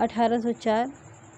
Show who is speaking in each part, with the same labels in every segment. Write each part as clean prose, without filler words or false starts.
Speaker 1: 1804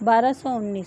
Speaker 1: 1219।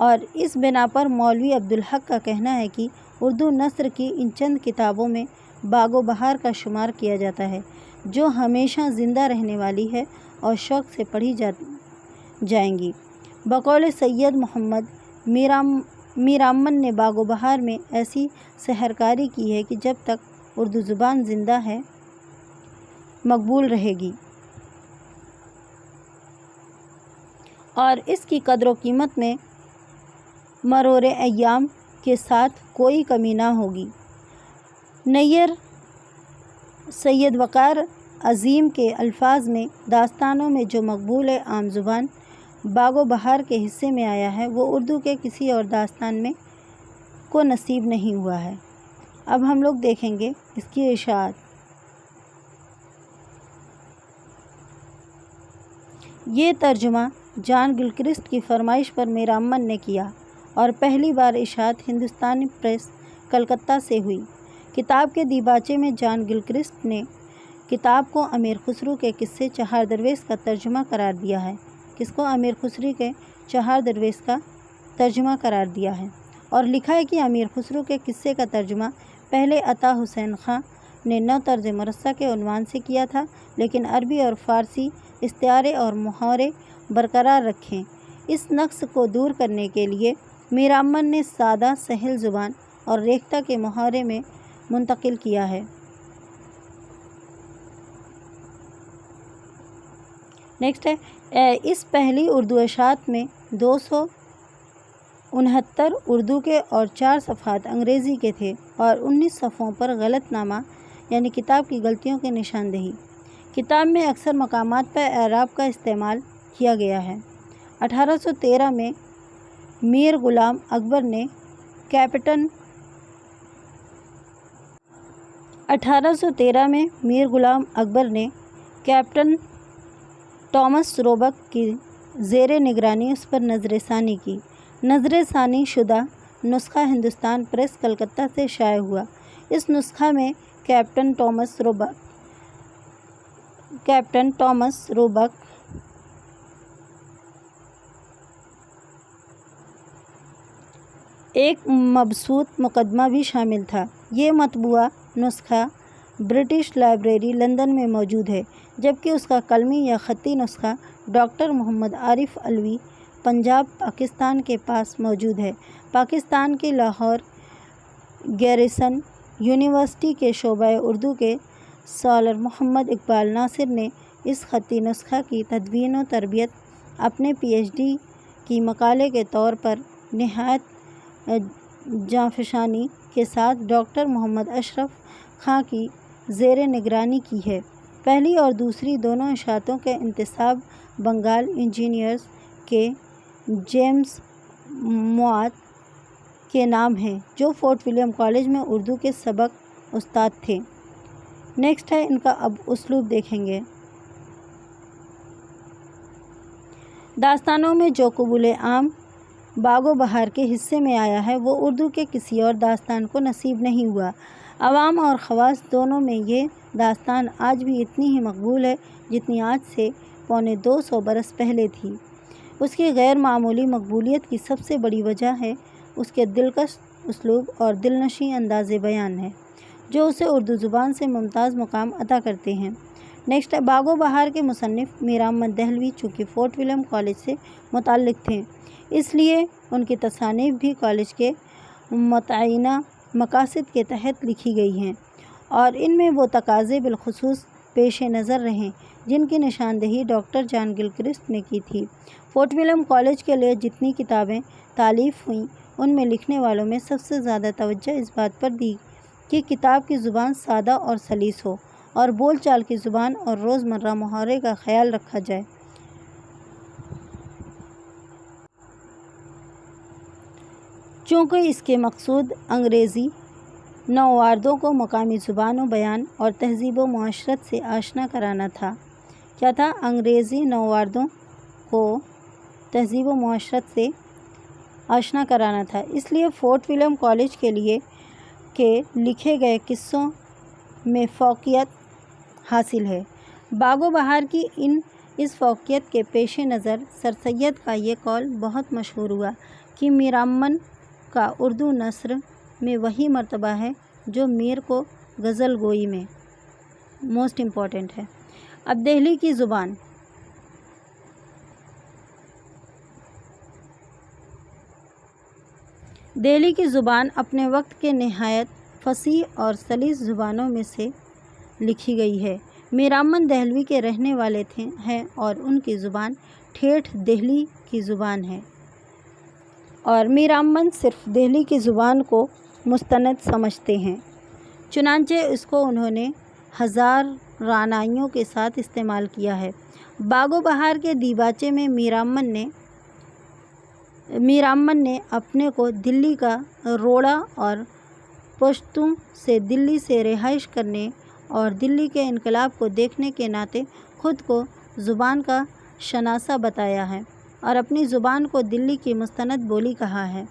Speaker 1: اور اس بنا پر مولوی عبدالحق کا کہنا ہے کہ اردو نثر کی ان چند کتابوں میں باغ و بہار کا شمار کیا جاتا ہے، جو ہمیشہ زندہ رہنے والی ہے اور شوق سے پڑھی جائیں گی۔ بقول سید محمد میرامن نے باغ و بہار میں ایسی سحرکاری کی ہے کہ جب تک اردو زبان زندہ ہے مقبول رہے گی اور اس کی قدر و قیمت میں مرور ایام کے ساتھ کوئی کمی نہ ہوگی۔ نیر سید وقار عظیم کے الفاظ میں داستانوں میں جو مقبول عام زبان باغ و بہار کے حصے میں آیا ہے وہ اردو کے کسی اور داستان میں کو نصیب نہیں ہوا ہے۔ اب ہم لوگ دیکھیں گے اس کی اشاعت۔ یہ ترجمہ جان گلکرسٹ کی فرمائش پر میرامن نے کیا اور پہلی بار اشاعت ہندوستانی پریس کلکتہ سے ہوئی۔ کتاب کے دیباچے میں جان گلکرسٹ نے کتاب کو امیر خسرو کے قصے چہار درویش کا ترجمہ قرار دیا ہے۔ کس کو؟ امیر خسرو کے چہار درویش کا ترجمہ قرار دیا ہے اور لکھا ہے کہ امیر خسرو کے قصے کا ترجمہ پہلے عطا حسین خان نے نو طرز مرصع کے عنوان سے کیا تھا، لیکن عربی اور فارسی استعارے اور محاورے برقرار رکھیں۔ اس نقص کو دور کرنے کے لیے میرامن نے سادہ سہل زبان اور ریختہ کے محاورے میں منتقل کیا ہے۔ نیکسٹ ہے اس پہلی اردو اشاعت میں 269 اردو کے اور 4 صفحات انگریزی کے تھے اور 19 صفحوں پر غلط نامہ یعنی کتاب کی غلطیوں کی نشاندہی۔ کتاب میں اکثر مقامات پر اعراب کا استعمال کیا گیا ہے۔ 1813 میں میر غلام اکبر نے کیپٹن ٹامس روبک کی زیر نگرانی اس پر نظر ثانی کی۔ نظر ثانی شدہ نسخہ ہندوستان پریس کلکتہ سے شائع ہوا۔ اس نسخہ میں کیپٹن ٹامس روبک ایک مبسوط مقدمہ بھی شامل تھا۔ یہ مطبوعہ نسخہ برٹش لائبریری لندن میں موجود ہے، جبکہ اس کا قلمی یا خطی نسخہ ڈاکٹر محمد عارف علوی پنجاب پاکستان کے پاس موجود ہے۔ پاکستان کی لاہور گیریسن یونیورسٹی کے شعبہ اردو کے اسکالر محمد اقبال ناصر نے اس خطی نسخہ کی تدوین و ترتیب اپنے پی ایچ ڈی کی مقالے کے طور پر نہایت جانفشانی کے ساتھ ڈاکٹر محمد اشرف خان کی زیر نگرانی کی ہے۔ پہلی اور دوسری دونوں اشاعتوں کے انتساب بنگال انجینئرز کے جیمز مواد کے نام ہیں، جو فورٹ ولیم کالج میں اردو کے سابق استاد تھے۔ نیکسٹ ہے ان کا اب اسلوب دیکھیں گے۔ داستانوں میں جو قبول عام باغ و بہار کے حصے میں آیا ہے وہ اردو کے کسی اور داستان کو نصیب نہیں ہوا۔ عوام اور خواص دونوں میں یہ داستان آج بھی اتنی ہی مقبول ہے جتنی آج سے 250 برس پہلے تھی۔ اس کی غیر معمولی مقبولیت کی سب سے بڑی وجہ ہے اس کے دلکش اسلوب اور دلنشیں انداز بیان ہے، جو اسے اردو زبان سے ممتاز مقام عطا کرتے ہیں۔ نیکسٹ ہے باغ و بہار کے مصنف میرامن دہلوی چونکہ فورٹ ولیم کالج سے متعلق تھے، اس لیے ان کی تصانیف بھی کالج کے متعینہ مقاصد کے تحت لکھی گئی ہیں اور ان میں وہ تقاضے بالخصوص پیش نظر رہیں جن کی نشاندہی ڈاکٹر جان گلکرسٹ نے کی تھی۔ فورٹ ولیم کالج کے لیے جتنی کتابیں تالیف ہوئیں ان میں لکھنے والوں میں سب سے زیادہ توجہ اس بات پر دی کہ کتاب کی زبان سادہ اور سلیس ہو اور بول چال کی زبان اور روزمرہ محاورے کا خیال رکھا جائے۔ چونکہ اس کے مقصود انگریزی نوآوردوں کو مقامی زبان و بیان اور تہذیب و معاشرت سے آشنا کرانا تھا۔ کیا تھا؟ انگریزی نوآوردوں کو تہذیب و معاشرت سے آشنا کرانا تھا۔ اس لیے فورٹ ولیم کالج کے لیے کے لکھے گئے قصوں میں فوقیت حاصل ہے۔ باغ و بہار کی اس فوقیت کے پیش نظر سر سید کا یہ قول بہت مشہور ہوا کہ میرامن کا اردو نثر میں وہی مرتبہ ہے جو میر کو غزل گوئی میں موسٹ امپورٹنٹ ہے۔ اب دہلی کی زبان۔ دہلی کی زبان اپنے وقت کے نہایت فصیح اور سلیس زبانوں میں سے لکھی گئی ہے۔ میرامن دہلوی کے رہنے والے ہیں اور ان کی زبان ٹھیٹھ دہلی کی زبان ہے، اور میرامن صرف دہلی کی زبان کو مستند سمجھتے ہیں، چنانچہ اس کو انہوں نے ہزار رعنائیوں کے ساتھ استعمال کیا ہے۔ باغ و بہار کے دیباچے میں میرامن نے اپنے کو دلی کا روڑا اور پشتوں سے دلی سے رہائش کرنے اور دلی کے انقلاب کو دیکھنے کے ناطے خود کو زبان کا شناسہ بتایا ہے اور اپنی زبان کو دلی کی مستند بولی کہا ہے۔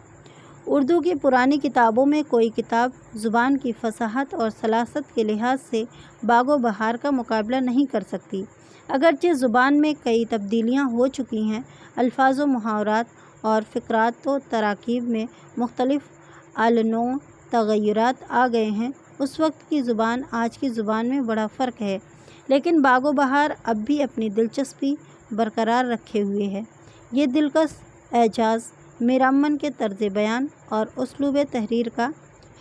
Speaker 1: اردو کی پرانی کتابوں میں کوئی کتاب زبان کی فصاحت اور سلاست کے لحاظ سے باغ و بہار کا مقابلہ نہیں کر سکتی۔ اگرچہ زبان میں کئی تبدیلیاں ہو چکی ہیں، الفاظ و محاورات اور فقرات و تراکیب میں مختلف النوع تغیرات آ گئے ہیں، اس وقت کی زبان آج کی زبان میں بڑا فرق ہے، لیکن باغ و بہار اب بھی اپنی دلچسپی برقرار رکھے ہوئے ہے۔ یہ دلکش اعجاز میرامن کے طرز بیان اور اسلوب تحریر کا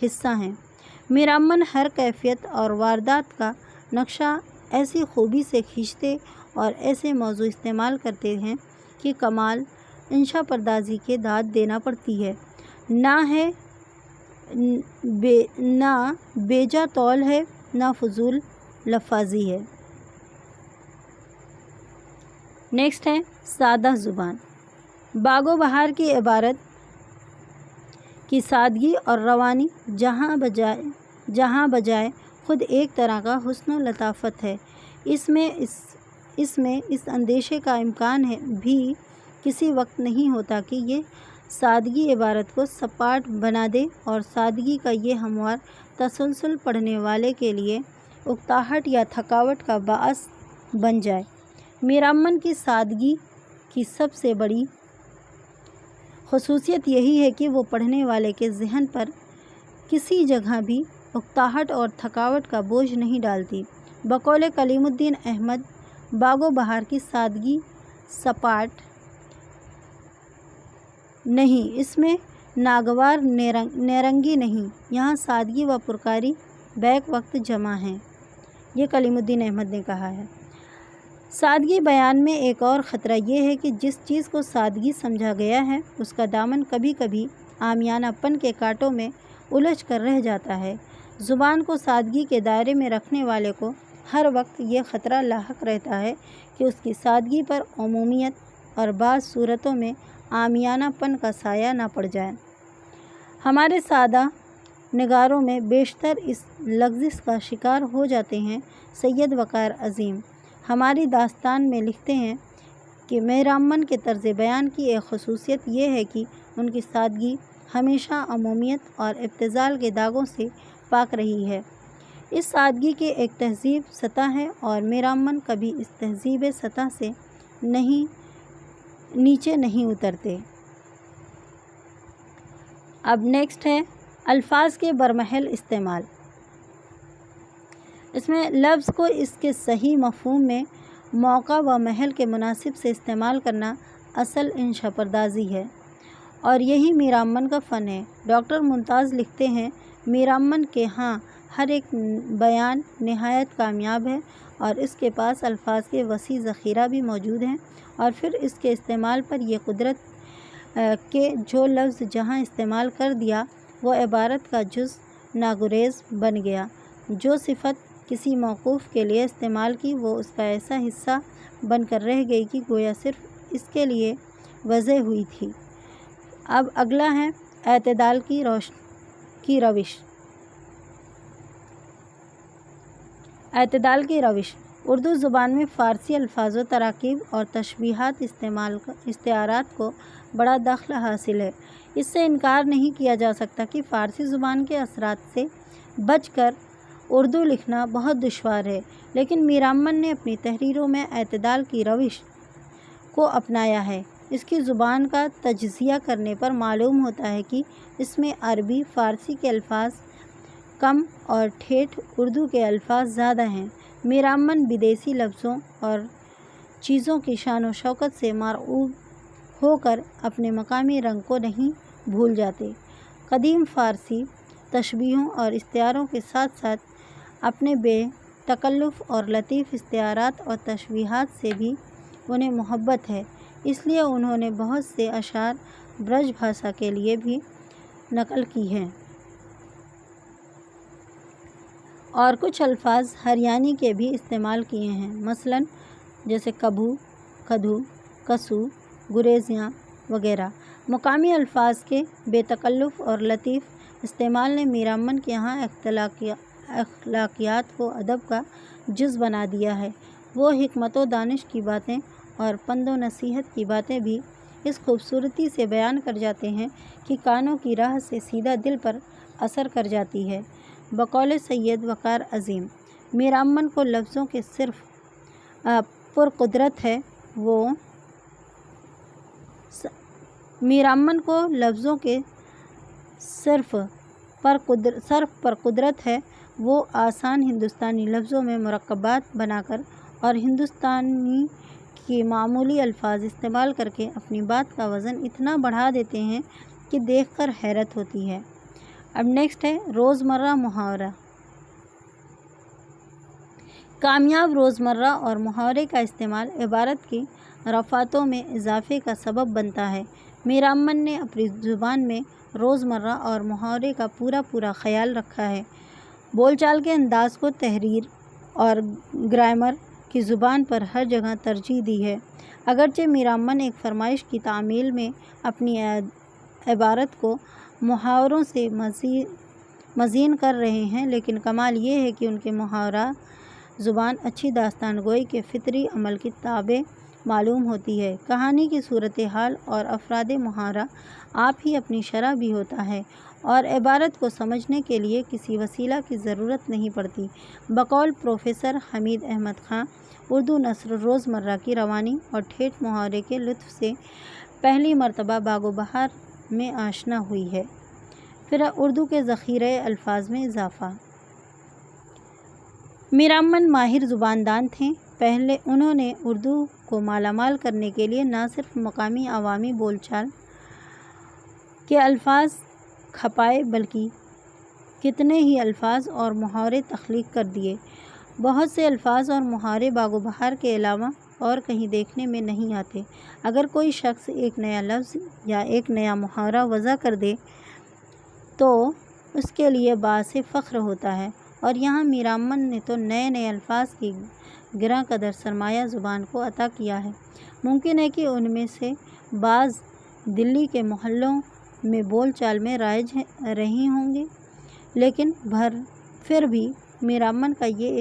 Speaker 1: حصہ ہیں۔ میرامن ہر کیفیت اور واردات کا نقشہ ایسی خوبی سے کھینچتے اور ایسے موضوع استعمال کرتے ہیں کہ کمال انشا پردازی کے داد دینا پڑتی ہے، نہ بیجا طول ہے، نہ فضول لفاظی ہے۔ نیکسٹ ہے سادہ زبان۔ باغ و بہار کی عبارت کی سادگی اور روانی جہاں بجائے خود ایک طرح کا حسن و لطافت ہے۔ اس میں اس اندیشے کا امکان بھی کسی وقت نہیں ہوتا کہ یہ سادگی عبارت کو سپاٹ بنا دے اور سادگی کا یہ ہموار تسلسل پڑھنے والے کے لیے اکتاہٹ یا تھکاوٹ کا باعث بن جائے۔ میرامن کی سادگی کی سب سے بڑی خصوصیت یہی ہے کہ وہ پڑھنے والے کے ذہن پر کسی جگہ بھی اکتاہٹ اور تھکاوٹ کا بوجھ نہیں ڈالتی۔ بقول کلیم الدین احمد، باغ و بہار کی سادگی سپاٹ نہیں، اس میں ناگوار نیرنگی نہیں، یہاں سادگی و پرکاری بیک وقت جمع ہیں، یہ کلیم الدین احمد نے کہا ہے۔ سادگی بیان میں ایک اور خطرہ یہ ہے کہ جس چیز کو سادگی سمجھا گیا ہے اس کا دامن کبھی کبھی عامیانہ پن کے کانٹوں میں الجھ کر رہ جاتا ہے۔ زبان کو سادگی کے دائرے میں رکھنے والے کو ہر وقت یہ خطرہ لاحق رہتا ہے کہ اس کی سادگی پر عمومیت اور بعض صورتوں میں عامیانہ پن کا سایہ نہ پڑ جائے۔ ہمارے سادہ نگاروں میں بیشتر اس لغزش کا شکار ہو جاتے ہیں۔ سید وقار عظیم ہماری داستان میں لکھتے ہیں کہ میرامن کے طرز بیان کی ایک خصوصیت یہ ہے کہ ان کی سادگی ہمیشہ عمومیت اور ابتذال کے داغوں سے پاک رہی ہے۔ اس سادگی کی ایک تہذیب سطح ہے اور میرامن کبھی اس تہذیب سطح سے نیچے نہیں اترتے۔ اب نیکسٹ ہے الفاظ کے برمحل استعمال۔ اس میں لفظ کو اس کے صحیح مفہوم میں موقع و محل کے مناسب سے استعمال کرنا اصل انشا پردازی ہے اور یہی میرامن کا فن ہے۔ ڈاکٹر ممتاز لکھتے ہیں، میرامن کے ہاں ہر ایک بیان نہایت کامیاب ہے اور اس کے پاس الفاظ کے وسیع ذخیرہ بھی موجود ہیں، اور پھر اس کے استعمال پر یہ قدرت کہ جو لفظ جہاں استعمال کر دیا وہ عبارت کا جز ناگزیر بن گیا، جو صفت کسی موقوف کے لیے استعمال کی وہ اس کا ایسا حصہ بن کر رہ گئی کہ گویا صرف اس کے لیے وضع ہوئی تھی۔ اب اگلا ہے اعتدال کی روش۔ اعتدال کی روش اردو زبان میں فارسی الفاظ و تراکیب اور تشبیہات استعارات کو بڑا دخل حاصل ہے۔ اس سے انکار نہیں کیا جا سکتا کہ فارسی زبان کے اثرات سے بچ کر اردو لکھنا بہت دشوار ہے، لیکن میرامن نے اپنی تحریروں میں اعتدال کی روش کو اپنایا ہے۔ اس کی زبان کا تجزیہ کرنے پر معلوم ہوتا ہے کہ اس میں عربی فارسی کے الفاظ کم اور ٹھیٹھ اردو کے الفاظ زیادہ ہیں۔ میر امن بدیسی لفظوں اور چیزوں کی شان و شوکت سے مرعوب ہو کر اپنے مقامی رنگ کو نہیں بھول جاتے۔ قدیم فارسی تشبیہوں اور استعاروں کے ساتھ ساتھ اپنے بے تکلف اور لطیف استعارات اور تشبیہات سے بھی انہیں محبت ہے، اس لیے انہوں نے بہت سے اشعار برج بھاشا کے لیے بھی نقل کی ہیں اور کچھ الفاظ ہریانوی کے بھی استعمال کیے ہیں، مثلاً جیسے کبھو، کدھو، کسو، گریزیاں وغیرہ۔ مقامی الفاظ کے بے تکلف اور لطیف استعمال نے میر امن کے یہاں اخلاقیات کو ادب کا جز بنا دیا ہے۔ وہ حکمت و دانش کی باتیں اور پند و نصیحت کی باتیں بھی اس خوبصورتی سے بیان کر جاتے ہیں کہ کانوں کی راہ سے سیدھا دل پر اثر کر جاتی ہے۔ بقول سید وقار عظیم، میر امن کو لفظوں کے صرف پرقدرت ہے وہ آسان ہندوستانی لفظوں میں مرکبات بنا کر اور ہندوستانی کی معمولی الفاظ استعمال کر کے اپنی بات کا وزن اتنا بڑھا دیتے ہیں کہ دیکھ کر حیرت ہوتی ہے۔ اب نیکسٹ ہے روزمرہ محاورہ۔ کامیاب روزمرہ اور محاورے کا استعمال عبارت کی رفعتوں میں اضافے کا سبب بنتا ہے۔ میر امن نے اپنی زبان میں روزمرہ اور محاورے کا پورا خیال رکھا ہے، بول چال کے انداز کو تحریر اور گرامر کی زبان پر ہر جگہ ترجیح دی ہے۔ اگرچہ میر امن ایک فرمائش کی تعمیل میں اپنی عبارت کو محاوروں سے مزین کر رہے ہیں، لیکن کمال یہ ہے کہ ان کے محاورہ زبان اچھی داستان گوئی کے فطری عمل کی تابع معلوم ہوتی ہے۔ کہانی کی صورتحال اور افراد محاورہ آپ ہی اپنی شرح بھی ہوتا ہے اور عبارت کو سمجھنے کے لیے کسی وسیلہ کی ضرورت نہیں پڑتی۔ بقول پروفیسر حمید احمد خان، اردو نثر روزمرہ کی روانی اور ٹھیٹھ محاورے کے لطف سے پہلی مرتبہ باغ و بہار میں آشنا ہوئی ہے۔ پھر اردو کے ذخیرۂ الفاظ میں اضافہ۔ میر امن ماہر زباندان تھے۔ پہلے انہوں نے اردو کو مالا مال کرنے کے لیے نہ صرف مقامی عوامی بول چال کے الفاظ کھپائے بلکہ کتنے ہی الفاظ اور محاورے تخلیق کر دیے۔ بہت سے الفاظ اور محاورے باغ و بہار کے علاوہ اور کہیں دیکھنے میں نہیں آتے۔ اگر کوئی شخص ایک نیا لفظ یا ایک نیا محاورہ وضع کر دے تو اس کے لیے باعث فخر ہوتا ہے، اور یہاں میر امن نے تو نئے الفاظ کی گراں قدر سرمایہ زبان کو عطا کیا ہے۔ ممکن ہے کہ ان میں سے بعض دلی کے محلوں میں بول چال میں رائج رہی ہوں گے، لیکن پھر بھی میر امن کا یہ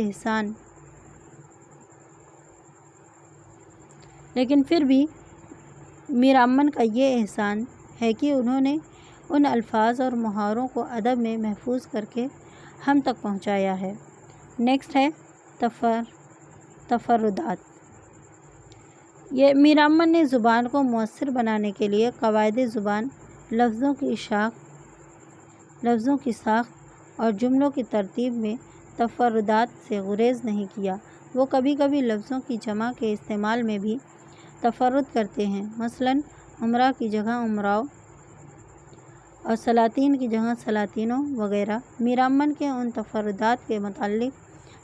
Speaker 1: احسان ہے کہ انہوں نے ان الفاظ اور محاوروں کو ادب میں محفوظ کر کے ہم تک پہنچایا ہے۔ نیکسٹ ہے تفردات۔ یہ میر امن نے زبان کو مؤثر بنانے کے لیے قواعد زبان، لفظوں کی ساخت اور جملوں کی ترتیب میں تفردات سے گریز نہیں کیا۔ وہ کبھی کبھی لفظوں کی جمع کے استعمال میں بھی تفرد کرتے ہیں، مثلاً امراء کی جگہ امراؤ اور سلاطین کی جگہ سلاطینوں وغیرہ۔ میر امن کے ان تفردات کے متعلق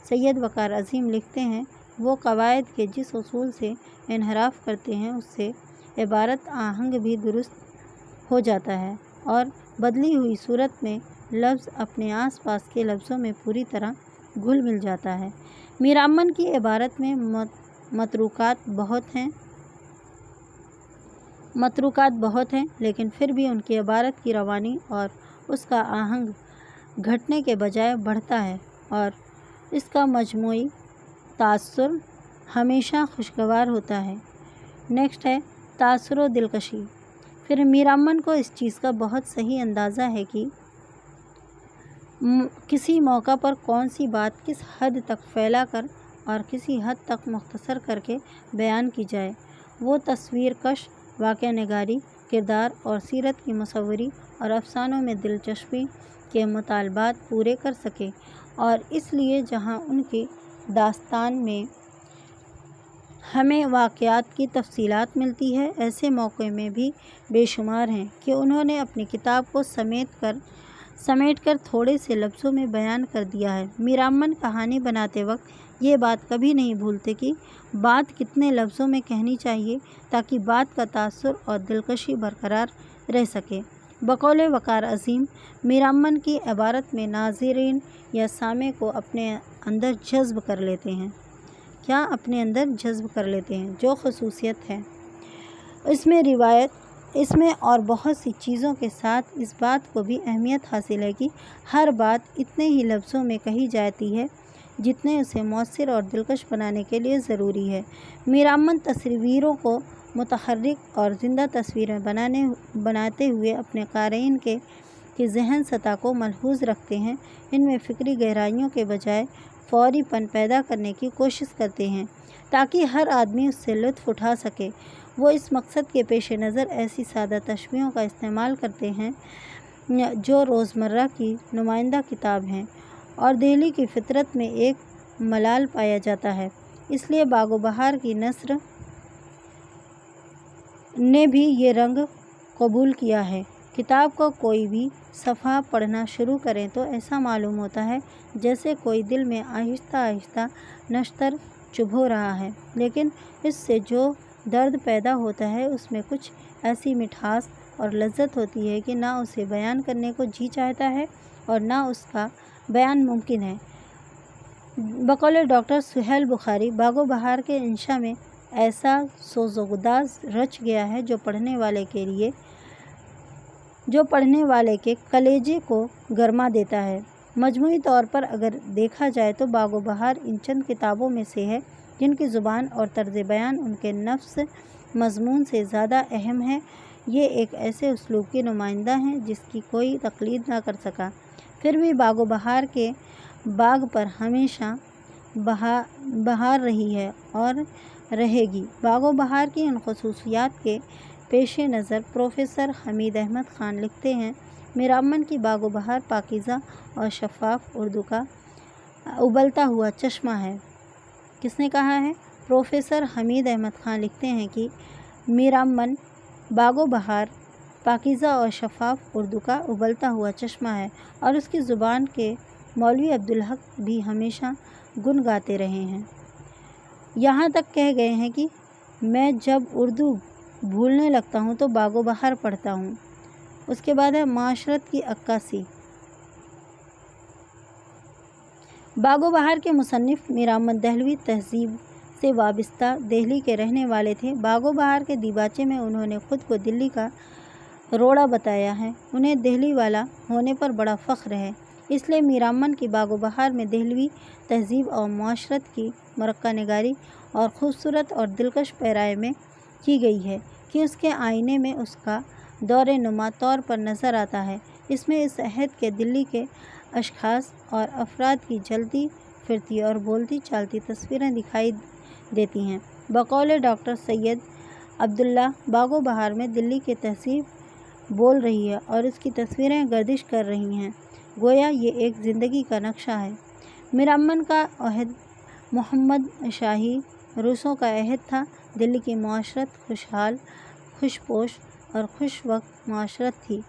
Speaker 1: سید وقار عظیم لکھتے ہیں، وہ قواعد کے جس اصول سے انحراف کرتے ہیں اس سے عبارت آہنگ بھی درست ہو جاتا ہے اور بدلی ہوئی صورت میں لفظ اپنے آس پاس کے لفظوں میں پوری طرح گھل مل جاتا ہے۔ میر امن کی عبارت میں متروکات بہت ہیں، لیکن پھر بھی ان کی عبارت کی روانی اور اس کا آہنگ گھٹنے کے بجائے بڑھتا ہے اور اس کا مجموعی تاثر ہمیشہ خوشگوار ہوتا ہے۔ نیکسٹ ہے تاثر و دلکشی۔ پھر میر امن کو اس چیز کا بہت صحیح اندازہ ہے کہ کسی موقع پر کون سی بات کس حد تک پھیلا کر اور کسی حد تک مختصر کر کے بیان کی جائے۔ وہ تصویر کش واقعہ نگاری، کردار اور سیرت کی مصوری اور افسانوں میں دلچسپی کے مطالبات پورے کر سکے، اور اس لیے جہاں ان کی داستان میں ہمیں واقعات کی تفصیلات ملتی ہے، ایسے مواقع میں بھی بے شمار ہیں کہ انہوں نے اپنی کتاب کو سمیٹ کر تھوڑے سے لفظوں میں بیان کر دیا ہے۔ میر امن کہانی بناتے وقت یہ بات کبھی نہیں بھولتے کہ بات کتنے لفظوں میں کہنی چاہیے تاکہ بات کا تاثر اور دلکشی برقرار رہ سکے۔ بقول وقار عظیم، میر امن کی عبارت میں ناظرین یا سامع کو اپنے اندر جذب کر لیتے ہیں۔ اپنے اندر جذب کر لیتے ہیں، جو خصوصیت ہے اس میں اور بہت سی چیزوں کے ساتھ اس بات کو بھی اہمیت حاصل ہے کہ ہر بات اتنے ہی لفظوں میں کہی جاتی ہے جتنے اسے مؤثر اور دلکش بنانے کے لیے ضروری ہے۔ میر امن تصویروں کو متحرک اور زندہ تصویریں بناتے ہوئے اپنے قارئین کی ذہن سطح کو ملحوظ رکھتے ہیں، ان میں فکری گہرائیوں کے بجائے فوری پن پیدا کرنے کی کوشش کرتے ہیں تاکہ ہر آدمی اس سے لطف اٹھا سکے۔ وہ اس مقصد کے پیش نظر ایسی سادہ تشبیہوں کا استعمال کرتے ہیں جو روزمرہ کی نمائندہ کتاب ہیں، اور دہلی کی فطرت میں ایک ملال پایا جاتا ہے۔ اس لیے باغ و بہار کی نثر نے بھی یہ رنگ قبول کیا ہے۔ کتاب کا کوئی بھی صفحہ پڑھنا شروع کریں تو ایسا معلوم ہوتا ہے جیسے کوئی دل میں آہستہ آہستہ نشتر چبھو رہا ہے، لیکن اس سے جو درد پیدا ہوتا ہے اس میں کچھ ایسی مٹھاس اور لذت ہوتی ہے کہ نہ اسے بیان کرنے کو جی چاہتا ہے اور نہ اس کا بیان ممکن ہے۔ بقول ڈاکٹر سہیل بخاری، باغ و بہار کے انشاء میں ایسا سوز و گداز رچ گیا ہے جو پڑھنے والے کے کلیجے کو گرما دیتا ہے۔ مجموعی طور پر اگر دیکھا جائے تو باغ و بہار ان چند کتابوں میں سے ہے جن کی زبان اور طرز بیان ان کے نفس مضمون سے زیادہ اہم ہے۔ یہ ایک ایسے اسلوب کی نمائندہ ہیں جس کی کوئی تقلید نہ کر سکا۔ پھر بھی باغ و بہار کے باغ پر ہمیشہ بہار رہی ہے اور رہے گی۔ باغ و بہار کی ان خصوصیات کے پیش نظر پروفیسر حمید احمد خان لکھتے ہیں، میر امن کی باغ و بہار پاکیزہ اور شفاف اردو کا ابلتا ہوا چشمہ ہے۔ کس نے کہا ہے؟ پروفیسر حمید احمد خان لکھتے ہیں کہ میر امن باغ و بہار پاکیزہ اور شفاف اردو کا ابلتا ہوا چشمہ ہے، اور اس کی زبان کے مولوی عبدالحق بھی ہمیشہ گنگاتے رہے ہیں۔ یہاں تک کہہ گئے ہیں کہ میں جب اردو بھولنے لگتا ہوں تو باغ و بہار پڑھتا ہوں۔ اس کے بعد ہے معاشرت کی عکاسی۔ باغ و بہار کے مصنف میر امن دہلوی تہذیب سے وابستہ دہلی کے رہنے والے تھے۔ باغ و بہار کے دیباچے میں انہوں نے خود کو دلی کا روڑا بتایا ہے۔ انہیں دہلی والا ہونے پر بڑا فخر ہے۔ اس لیے میر امن کی باغ و بہار میں دہلوی تہذیب اور معاشرت کی مرقع نگاری اور خوبصورت اور دلکش پیرائی میں کی گئی ہے کہ اس کے آئینے میں اس کا دور نما طور پر نظر آتا ہے۔ اس میں اس عہد کے دلی کے اشخاص اور افراد کی چلتی پھرتی اور بولتی چالتی تصویریں دکھائی دیتی ہیں۔ بقول ڈاکٹر سید عبداللہ، باغ و بہار میں دلی کی تہذیب بول رہی ہے اور اس کی تصویریں گردش کر رہی ہیں، گویا یہ ایک زندگی کا نقشہ ہے۔ میر امن کا عہد محمد شاہی روسوں کا عہد تھا۔ دلی کی معاشرت خوشحال، خوش پوش اور خوش وقت معاشرت تھی۔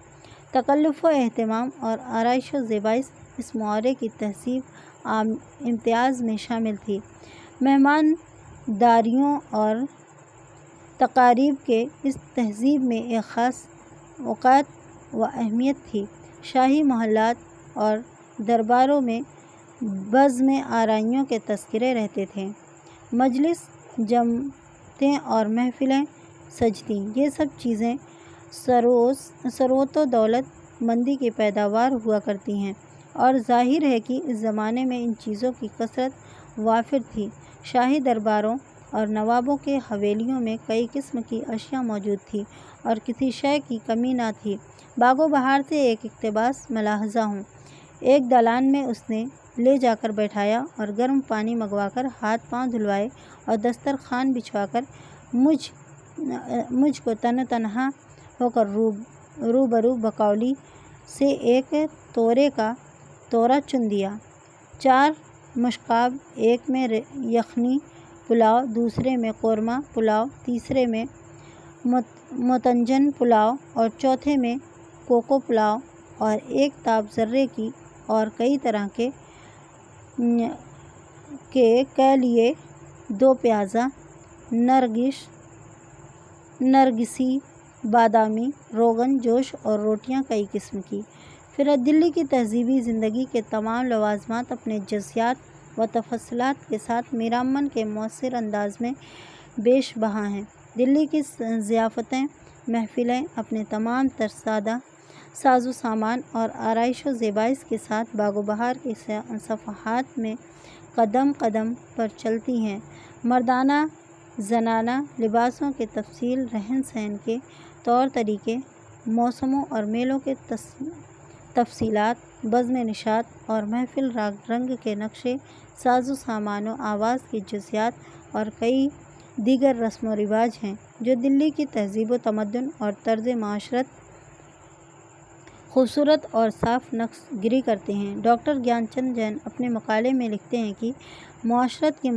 Speaker 1: تکلف و اہتمام اور آرائش و زیبائش اس معاشرے کی تہذیب امتیاز میں شامل تھی۔ مہمانداریوں اور تقاریب کے اس تہذیب میں ایک خاص اوقات و اہمیت تھی۔ شاہی محلات اور درباروں میں بزم آرائیوں کے تذکرے رہتے تھے، مجلس جمتیں اور محفلیں سجتیں۔ یہ سب چیزیں ثروت و دولت مندی کی پیداوار ہوا کرتی ہیں، اور ظاہر ہے کہ اس زمانے میں ان چیزوں کی کثرت وافر تھی۔ شاہی درباروں اور نوابوں کے حویلیوں میں کئی قسم کی اشیاء موجود تھی اور کسی شے کی کمی نہ تھی۔ باغ و بہار سے ایک اقتباس ملاحظہ ہوں۔ ایک دالان میں اس نے لے جا کر بیٹھایا اور گرم پانی منگوا کر ہاتھ پاؤں دھلوائے اور دسترخوان بچھا کر مجھ مجھ کو تنہا ہو کر روبرو بقولی سے ایک تورے کا تورا چن دیا۔ 4 مشکاب، ایک میں یخنی پلاؤ، دوسرے میں قورمہ پلاؤ، تیسرے میں متنجن پلاؤ اور چوتھے میں کوکو پلاؤ، اور ایک تاب ذرے کی اور کئی طرح کے لیے 2 پیازا، نرگسی، بادامی، روغن جوش اور روٹیاں کئی قسم کی۔ پھر دلی کی تہذیبی زندگی کے تمام لوازمات اپنے جزیات و تفصیلات کے ساتھ میرامن کے مؤثر انداز میں بیش بہا ہیں۔ دلی کی ضیافتیں، محفلیں اپنے تمام تر سادہ ساز و سامان اور آرائش و زیبائش کے ساتھ باغ و بہار کے صفحات میں قدم قدم پر چلتی ہیں۔ مردانہ زنانہ لباسوں کے تفصیل، رہن سہن کے طور طریقے، موسموں اور میلوں کے تفصیلات، بزم نشاط اور محفل رنگ کے نقشے، ساز و سامان و آواز کی جزیات اور کئی دیگر رسم و رواج ہیں جو دلی کی تہذیب و تمدن اور طرز معاشرت خوبصورت اور صاف نقش گری کرتے ہیں۔ ڈاکٹر گیان چند جین اپنے مقالے میں لکھتے ہیں کہ معاشرت کی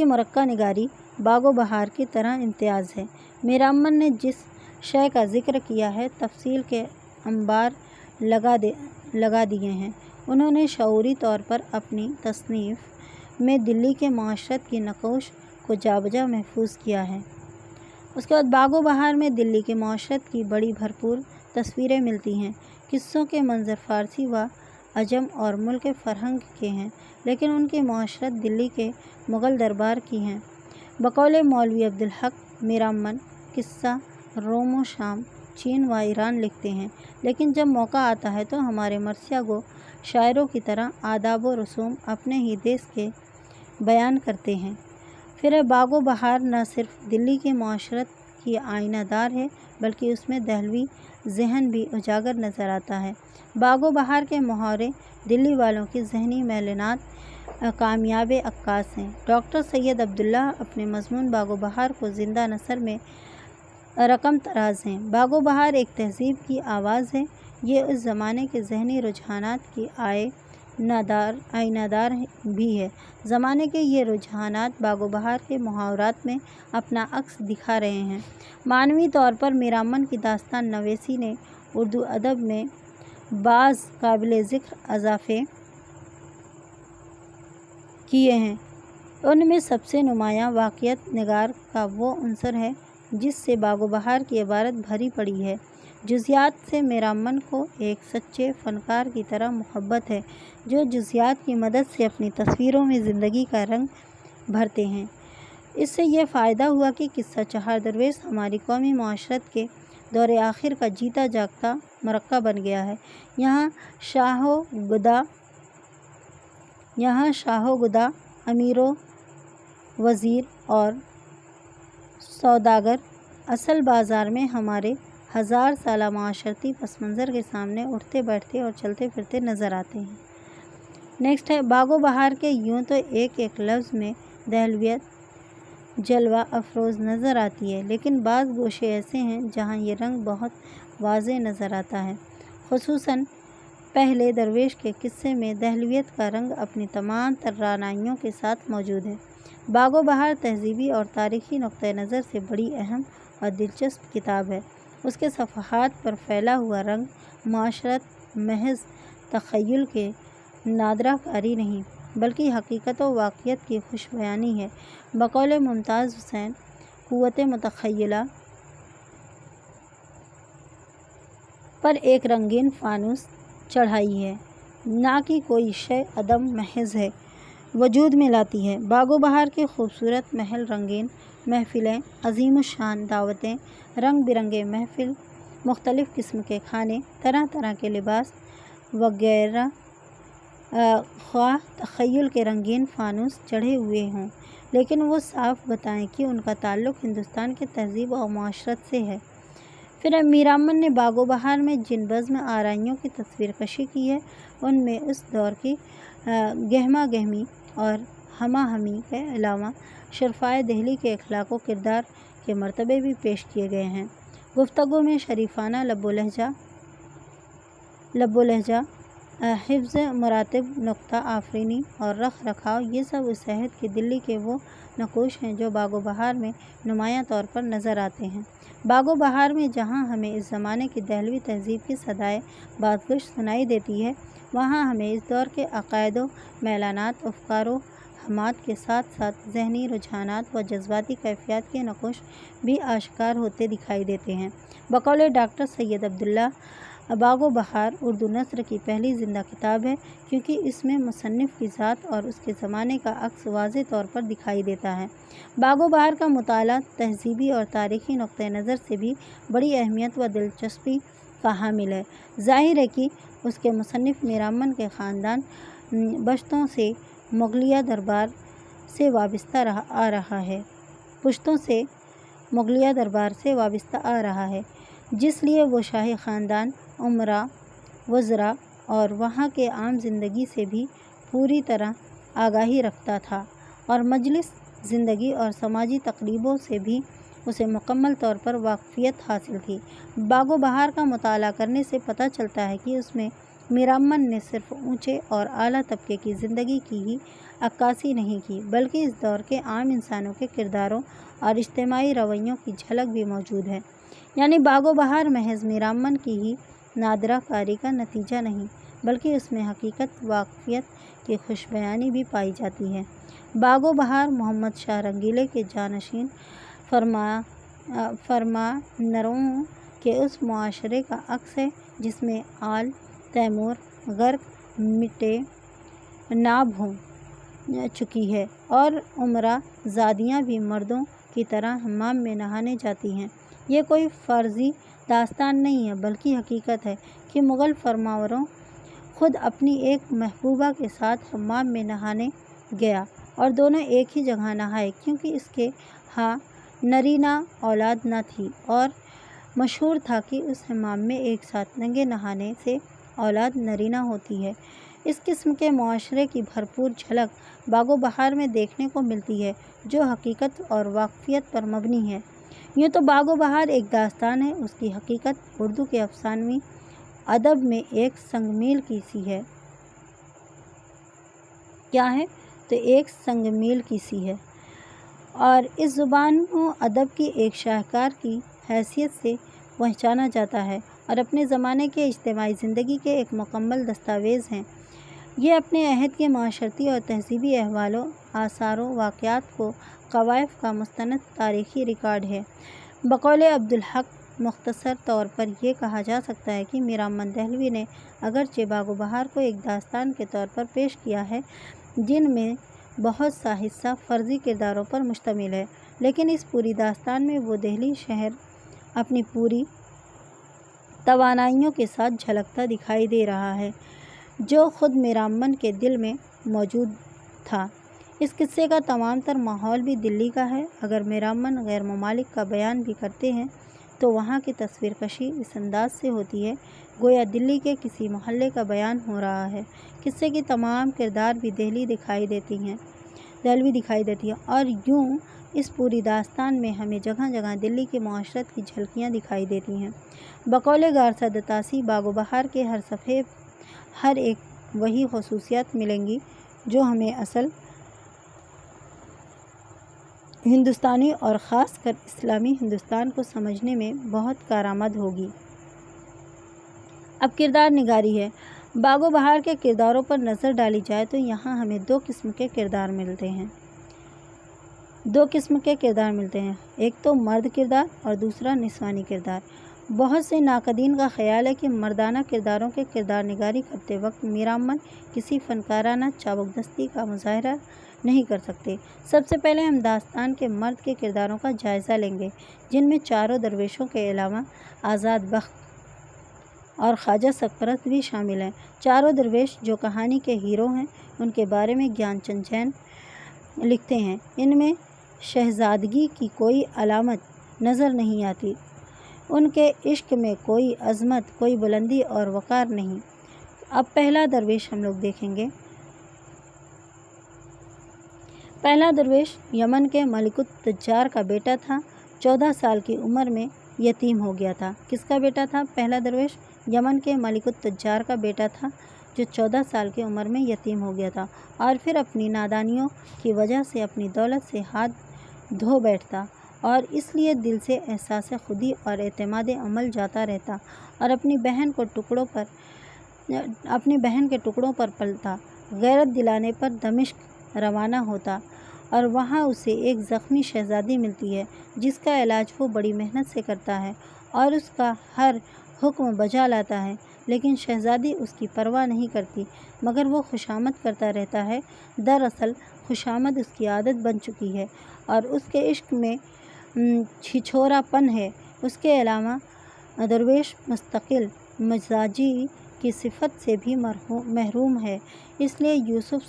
Speaker 1: مرقع نگاری باغ و بہار کی طرح امتیاز ہے۔ میرامن نے جس شے کا ذکر کیا ہے، تفصیل کے انبار لگا دیے ہیں۔ انہوں نے شعوری طور پر اپنی تصنیف میں دلی کے معاشرت کی نقوش کو جا بجا محفوظ کیا ہے۔ اس کے بعد باغ و بہار میں دلی کے معاشرت کی بڑی بھرپور تصویریں ملتی ہیں۔ قصوں کے منظر فارسی و عجم اور ملک فرنگ کے ہیں، لیکن ان کی معاشرت دلی کے مغل دربار کی ہیں۔ بقول مولوی عبدالحق میرامن قصہ روم و شام، چین و ایران لکھتے ہیں، لیکن جب موقع آتا ہے تو ہمارے مرثیہ گو شاعروں کی طرح آداب و رسوم اپنے ہی دیس کے بیان کرتے ہیں۔ پھر باغ و بہار نہ صرف دلی کی معاشرت کی آئینہ دار ہے، بلکہ اس میں دہلوی ذہن بھی اجاگر نظر آتا ہے۔ باغ و بہار کے محاورے دلی والوں کی ذہنی میلانات کامیاب عکاس ہیں۔ ڈاکٹر سید عبداللہ اپنے مضمون باغ و بہار کو زندہ نثر میں رقم طراز ہیں۔ باغ و بہار ایک تہذیب کی آواز ہے۔ یہ اس زمانے کے ذہنی رجحانات کی آئینہ دار بھی ہے۔ زمانے کے یہ رجحانات باغ و بہار کے محاورات میں اپنا عکس دکھا رہے ہیں۔ معنوی طور پر میرامن کی داستان نویسی نے اردو ادب میں بعض قابل ذکر اضافے کیے ہیں۔ ان میں سب سے نمایاں واقعیت نگار کا وہ عنصر ہے جس سے باغ و بہار کی عبارت بھری پڑی ہے۔ جزیات سے میرامن کو ایک سچے فنکار کی طرح محبت ہے، جو جزیات کی مدد سے اپنی تصویروں میں زندگی کا رنگ بھرتے ہیں۔ اس سے یہ فائدہ ہوا کہ قصہ چہار درویش ہماری قومی معاشرت کے دور آخر کا جیتا جاگتا مرقع بن گیا ہے۔ یہاں شاہ و گدا، امیر و وزیر اور سوداگر اصل بازار میں ہمارے 1000 سالہ معاشرتی پس منظر کے سامنے اٹھتے بیٹھتے اور چلتے پھرتے نظر آتے ہیں۔ نیکسٹ ہے باغ و بہار کے یوں تو ایک ایک لفظ میں دہلویت جلوہ افروز نظر آتی ہے، لیکن بعض گوشے ایسے ہیں جہاں یہ رنگ بہت واضح نظر آتا ہے۔ خصوصاً پہلے درویش کے قصے میں دہلویت کا رنگ اپنی تمام تر رعنائیوں کے ساتھ موجود ہے۔ باغ و بہار تہذیبی اور تاریخی نقطۂ نظر سے بڑی اہم اور دلچسپ کتاب ہے۔ اس کے صفحات پر پھیلا ہوا رنگ معاشرت محض تخیل کے نادرہ کاری نہیں، بلکہ حقیقت و واقعیت کی خوش بیانی ہے۔ بقول ممتاز حسین، قوت متخیلہ پر ایک رنگین فانوس چڑھائی ہے، نہ کہ کوئی شے عدم محض ہے وجود میں لاتی ہے۔ باغ و بہار کے خوبصورت محل، رنگین محفلیں، عظیم الشان دعوتیں، رنگ برنگے محفل، مختلف قسم کے کھانے، طرح طرح کے لباس وغیرہ، خواہ تخیل کے رنگین فانوس چڑھے ہوئے ہوں، لیکن وہ صاف بتائیں کہ ان کا تعلق ہندوستان کے تہذیب و معاشرت سے ہے۔ پھر میرامن نے باغ و بہار میں جن بزم آرائیوں کی تصویر کشی کی ہے، ان میں اس دور کی گہما گہمی اور ہمہ ہمی کے علاوہ شرفائے دہلی کے اخلاق و کردار کے مرتبے بھی پیش کیے گئے ہیں۔ گفتگو میں شریفانہ لب و لہجہ، حفظ مراتب، نکتہ آفرینی اور رکھ رکھاؤ، یہ سب اس عہد کی دلی کے وہ نقوش ہیں جو باغ و بہار میں نمایاں طور پر نظر آتے ہیں۔ باغ و بہار میں جہاں ہمیں اس زمانے کی دہلوی تہذیب کی صدائے بازگشت سنائی دیتی ہے، وہاں ہمیں اس دور کے عقائد و میلانات، افکار و ہمات کے ساتھ ساتھ ذہنی رجحانات و جذباتی کیفیات کے نقوش بھی آشکار ہوتے دکھائی دیتے ہیں۔ بقول ڈاکٹر سید عبداللہ، باغ و بہار اردو نثر کی پہلی زندہ کتاب ہے، کیونکہ اس میں مصنف کی ذات اور اس کے زمانے کا عکس واضح طور پر دکھائی دیتا ہے۔ باغ و بہار کا مطالعہ تہذیبی اور تاریخی نقطۂ نظر سے بھی بڑی اہمیت و دلچسپی کا حامل ہے۔ ظاہر ہے کہ اس کے مصنف میرامن کے خاندان پشتوں سے مغلیہ دربار سے وابستہ آ رہا ہے، جس لیے وہ شاہی خاندان، امراء، وزراء اور وہاں کے عام زندگی سے بھی پوری طرح آگاہی رکھتا تھا، اور مجلس زندگی اور سماجی تقریبوں سے بھی اسے مکمل طور پر واقفیت حاصل تھی۔ باغ و بہار کا مطالعہ کرنے سے پتہ چلتا ہے کہ اس میں میرامن نے صرف اونچے اور اعلیٰ طبقے کی زندگی کی ہی عکاسی نہیں کی، بلکہ اس دور کے عام انسانوں کے کرداروں اور اجتماعی رویوں کی جھلک بھی موجود ہے۔ یعنی باغ و بہار محض میرامن کی ہی نادرہ کاری کا نتیجہ نہیں، بلکہ اس میں حقیقت، واقفیت کی خوش بیانی بھی پائی جاتی ہے۔ باغ و بہار محمد شاہ رنگیلے کے جانشین فرمانرواؤں کے اس معاشرے کا عکس ہے جس میں آل تیمور غرق مٹے ناب ہو چکی ہے، اور امراء زادیاں بھی مردوں کی طرح حمام میں نہانے جاتی ہیں۔ یہ کوئی فرضی داستان نہیں ہے، بلکہ حقیقت ہے کہ مغل فرمانروا خود اپنی ایک محبوبہ کے ساتھ حمام میں نہانے گیا، اور دونوں ایک ہی جگہ نہائے، کیونکہ اس کے ہاں نرینہ اولاد نہ تھی، اور مشہور تھا کہ اس حمام میں ایک ساتھ ننگے نہانے سے اولاد نرینہ ہوتی ہے۔ اس قسم کے معاشرے کی بھرپور جھلک باغ و بہار میں دیکھنے کو ملتی ہے، جو حقیقت اور واقفیت پر مبنی ہے۔ یوں تو باغ و بہار ایک داستان ہے، اس کی حقیقت اردو کے افسانوی ادب میں ایک سنگ میل کی سی ہے۔ ایک سنگ میل کی سی ہے، اور اس زبان و ادب کی ایک شاہکار کی حیثیت سے پہچانا جاتا ہے، اور اپنے زمانے کے اجتماعی زندگی کے ایک مکمل دستاویز ہے۔ یہ اپنے عہد کے معاشرتی اور تہذیبی احوال و آثار و واقعات و کوائف کا مستند تاریخی ریکارڈ ہے۔ بقول عبدالحق، مختصر طور پر یہ کہا جا سکتا ہے کہ میرامن دہلوی نے اگرچہ باغ و بہار کو ایک داستان کے طور پر پیش کیا ہے جن میں بہت سا حصہ فرضی کرداروں پر مشتمل ہے، لیکن اس پوری داستان میں وہ دہلی شہر اپنی پوری توانائیوں کے ساتھ جھلکتا دکھائی دے رہا ہے، جو خود میرامن کے دل میں موجود تھا۔ اس قصے کا تمام تر ماحول بھی دلی کا ہے۔ اگر میرامن غیر ممالک کا بیان بھی کرتے ہیں تو وہاں کی تصویر کشی اس انداز سے ہوتی ہے گویا دلی کے کسی محلے کا بیان ہو رہا ہے۔ قصے کی تمام کردار بھی دہلوی دکھائی دیتی ہیں، اور یوں اس پوری داستان میں ہمیں جگہ جگہ دلی کی معاشرت کی جھلکیاں دکھائی دیتی ہیں۔ بقول گارسا دتاسی، باغ و بہار کے ہر صفحے ہر ایک وہی خصوصیات ملیں گی جو ہمیں اصل ہندوستانی اور خاص کر اسلامی ہندوستان کو سمجھنے میں بہت کارآمد ہوگی۔ اب کردار نگاری ہے۔ باغ و بہار کے کرداروں پر نظر ڈالی جائے تو یہاں ہمیں دو قسم کے کردار ملتے ہیں، ایک تو مرد کردار اور دوسرا نسوانی کردار۔ بہت سے ناقدین کا خیال ہے کہ مردانہ کرداروں کے کردار نگاری کرتے وقت میرامن کسی فنکارانہ چابک دستی کا مظاہرہ نہیں کر سکتے۔ سب سے پہلے ہم داستان کے مرد کے کرداروں کا جائزہ لیں گے، جن میں چاروں درویشوں کے علاوہ آزاد بخت اور خواجہ سرپرست بھی شامل ہیں۔ چاروں درویش جو کہانی کے ہیرو ہیں، ان کے بارے میں گیان چند جین لکھتے ہیں، ان میں شہزادگی کی کوئی علامت نظر نہیں آتی، ان کے عشق میں کوئی عظمت، کوئی بلندی اور وقار نہیں۔ اب پہلا درویش ہم لوگ دیکھیں گے۔ پہلا درویش یمن کے ملک التجار کا بیٹا تھا، 14 سال کی عمر میں یتیم ہو گیا تھا۔ کس کا بیٹا تھا؟ پہلا درویش یمن کے ملک التجار کا بیٹا تھا جو 14 سال کی عمر میں یتیم ہو گیا تھا، اور پھر اپنی نادانیوں کی وجہ سے اپنی دولت سے ہاتھ دھو بیٹھتا، اور اس لیے دل سے احساس خودی اور اعتماد عمل جاتا رہتا، اور اپنی بہن کے ٹکڑوں پر پلتا، غیرت دلانے پر دمشق روانہ ہوتا، اور وہاں اسے ایک زخمی شہزادی ملتی ہے جس کا علاج وہ بڑی محنت سے کرتا ہے اور اس کا ہر حکم بجا لاتا ہے، لیکن شہزادی اس کی پرواہ نہیں کرتی مگر وہ خوشامد کرتا رہتا ہے۔ دراصل خوشامد اس کی عادت بن چکی ہے اور اس کے عشق میں چھچھورا پن ہے۔ اس کے علاوہ درویش مستقل مزاجی کی صفت سے بھی محروم ہے، اس لیے یوسف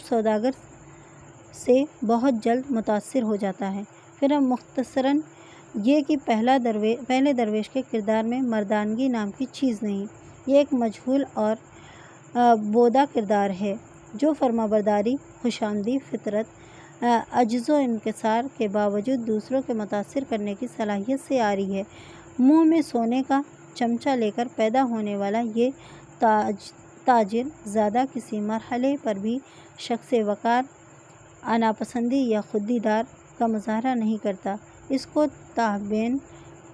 Speaker 1: سوداگر سے بہت جلد متاثر ہو جاتا ہے۔ پھر اب مختصراً یہ کہ پہلے درویش کے کردار میں مردانگی نام کی چیز نہیں، یہ ایک مجہول اور بودا کردار ہے جو فرمانبرداری، خوشامدی، فطرت، عجز و انکسار کے باوجود دوسروں کو متاثر کرنے کی صلاحیت سے آ رہی ہے۔ منہ میں سونے کا چمچہ لے کر پیدا ہونے والا یہ تاجر زادہ کسی مرحلے پر بھی شخص وقار، اناپسندی یا خوددار کا مظاہرہ نہیں کرتا۔ اس کو تابعین،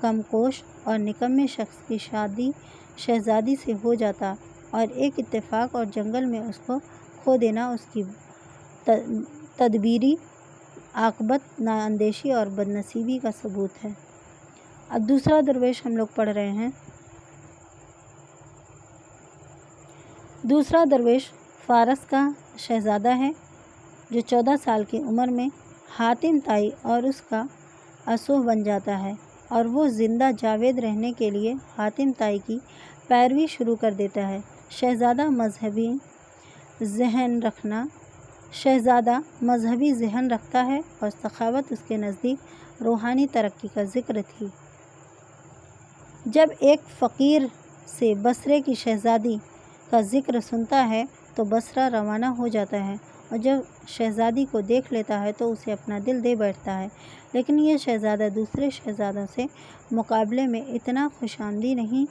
Speaker 1: کم کوش اور نکمے شخص کی شہزادی سے ہو جاتا اور ایک اتفاق اور جنگل میں اس کو کھو دینا اس کی تدبیری عاقبت نااندیشی اور بدنصیبی کا ثبوت ہے۔ اب دوسرا درویش ہم لوگ پڑھ رہے ہیں۔ دوسرا درویش فارس کا شہزادہ ہے جو 14 سال کی عمر میں حاتم طائی اور اس کا اسوہ بن جاتا ہے، اور وہ زندہ جاوید رہنے کے لیے حاتم طائی کی پیروی شروع کر دیتا ہے۔ شہزادہ مذہبی ذہن رکھتا ہے اور سخاوت اس کے نزدیک روحانی ترقی کا ذکر تھی۔ جب ایک فقیر سے بصرے کی شہزادی کا ذکر سنتا ہے تو بصرہ روانہ ہو جاتا ہے، اور جب شہزادی کو دیکھ لیتا ہے تو اسے اپنا دل دے بیٹھتا ہے، لیکن یہ شہزادہ دوسرے شہزادوں سے مقابلے میں اتنا خوشامدی نہیں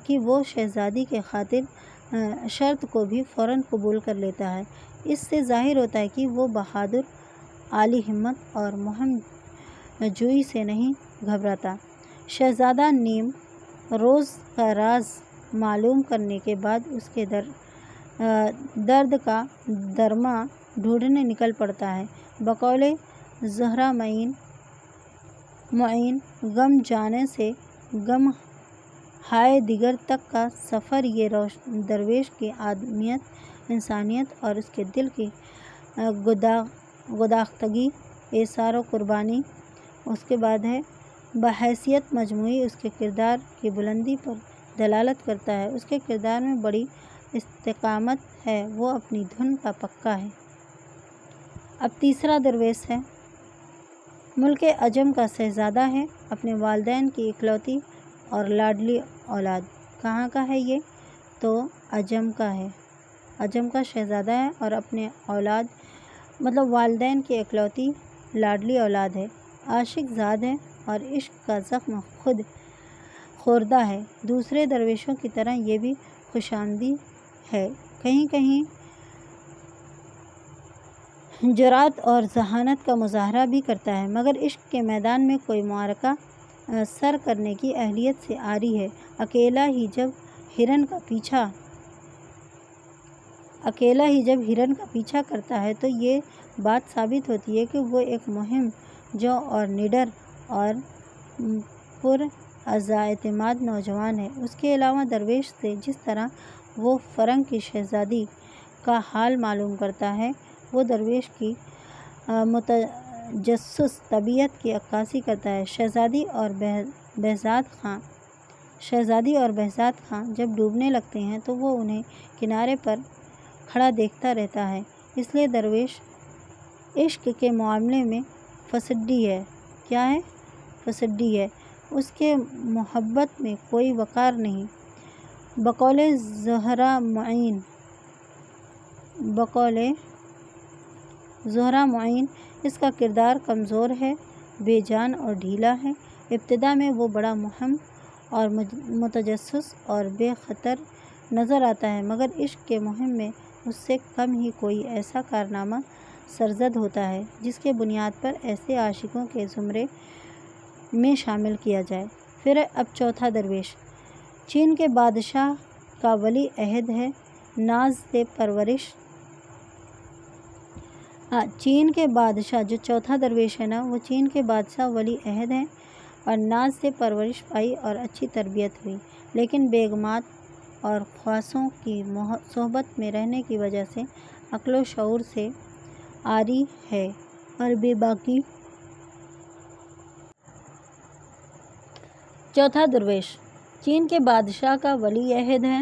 Speaker 1: کہ وہ شہزادی کے خاطر شرط کو بھی فوراً قبول کر لیتا ہے۔ اس سے ظاہر ہوتا ہے کہ وہ بہادر، عالی ہمت اور مہم جوئی سے نہیں گھبراتا۔ شہزادہ نیم روز کا راز معلوم کرنے کے بعد اس کے درد کا درماں ڈھونڈنے نکل پڑتا ہے۔ بقول زہرہ معین، غم جانے سے غم ہائے دیگر تک کا سفر یہ درویش کی آدمیت، انسانیت اور اس کے دل کی گداختگی، ایثار و قربانی، اس کے بعد ہے بحیثیت مجموعی اس کے کردار کی بلندی پر دلالت کرتا ہے۔ اس کے کردار میں بڑی استقامت ہے، وہ اپنی دھن کا پکا ہے۔ اب تیسرا درویش ہے۔ ملک عجم کا شہزادہ ہے، اپنے والدین کی اکلوتی اور لاڈلی اولاد۔ کہاں کا ہے یہ؟ تو عجم کا ہے، عجم کا شہزادہ ہے اور اپنے والدین کی اکلوتی لاڈلی اولاد ہے، عاشق زاد ہے اور عشق کا زخم خود خوردہ ہے۔ دوسرے درویشوں کی طرح یہ بھی خوشامدی ہے، کہیں کہیں جرأت اور ذہانت کا مظاہرہ بھی کرتا ہے، مگر عشق کے میدان میں کوئی معرکہ سر کرنے کی اہلیت سے عاری ہے۔ اکیلا ہی جب ہرن کا پیچھا کرتا ہے تو یہ بات ثابت ہوتی ہے کہ وہ ایک مہم جو اور نڈر اور پرعزاءاعتماد نوجوان ہے۔ اس کے علاوہ درویش سے جس طرح وہ فرنگ کی شہزادی کا حال معلوم کرتا ہے، وہ درویش کی متجسس طبیعت کی عکاسی کرتا ہے۔ شہزادی اور بہزاد خان جب ڈوبنے لگتے ہیں تو وہ انہیں کنارے پر کھڑا دیکھتا رہتا ہے، اس لیے درویش عشق کے معاملے میں فسڈی ہے۔ کیا ہے؟ فسڈی ہے، اس کے محبت میں کوئی وقار نہیں۔ بقول زہرہ معین، زہرہ معین، اس کا کردار کمزور ہے، بے جان اور ڈھیلا ہے۔ ابتدا میں وہ بڑا مہم اور متجسس اور بے خطر نظر آتا ہے، مگر عشق کے مہم میں اس سے کم ہی کوئی ایسا کارنامہ سرزد ہوتا ہے جس کے بنیاد پر ایسے عاشقوں کے زمرے میں شامل کیا جائے۔ پھر اب چوتھا درویش چین کے بادشاہ کا ولی عہد ہے، ناز سے پرورش۔ چین کے بادشاہ جو چوتھا درویش ہے نا، وہ چین کے بادشاہ ولی عہد ہیں اور ناز سے پرورش پائی اور اچھی تربیت ہوئی، لیکن بیگمات اور خواصوں کی صحبت میں رہنے کی وجہ سے عقل و شعور سے عاری ہے اور بے باکی۔ چوتھا درویش چین کے بادشاہ کا ولی عہد ہے،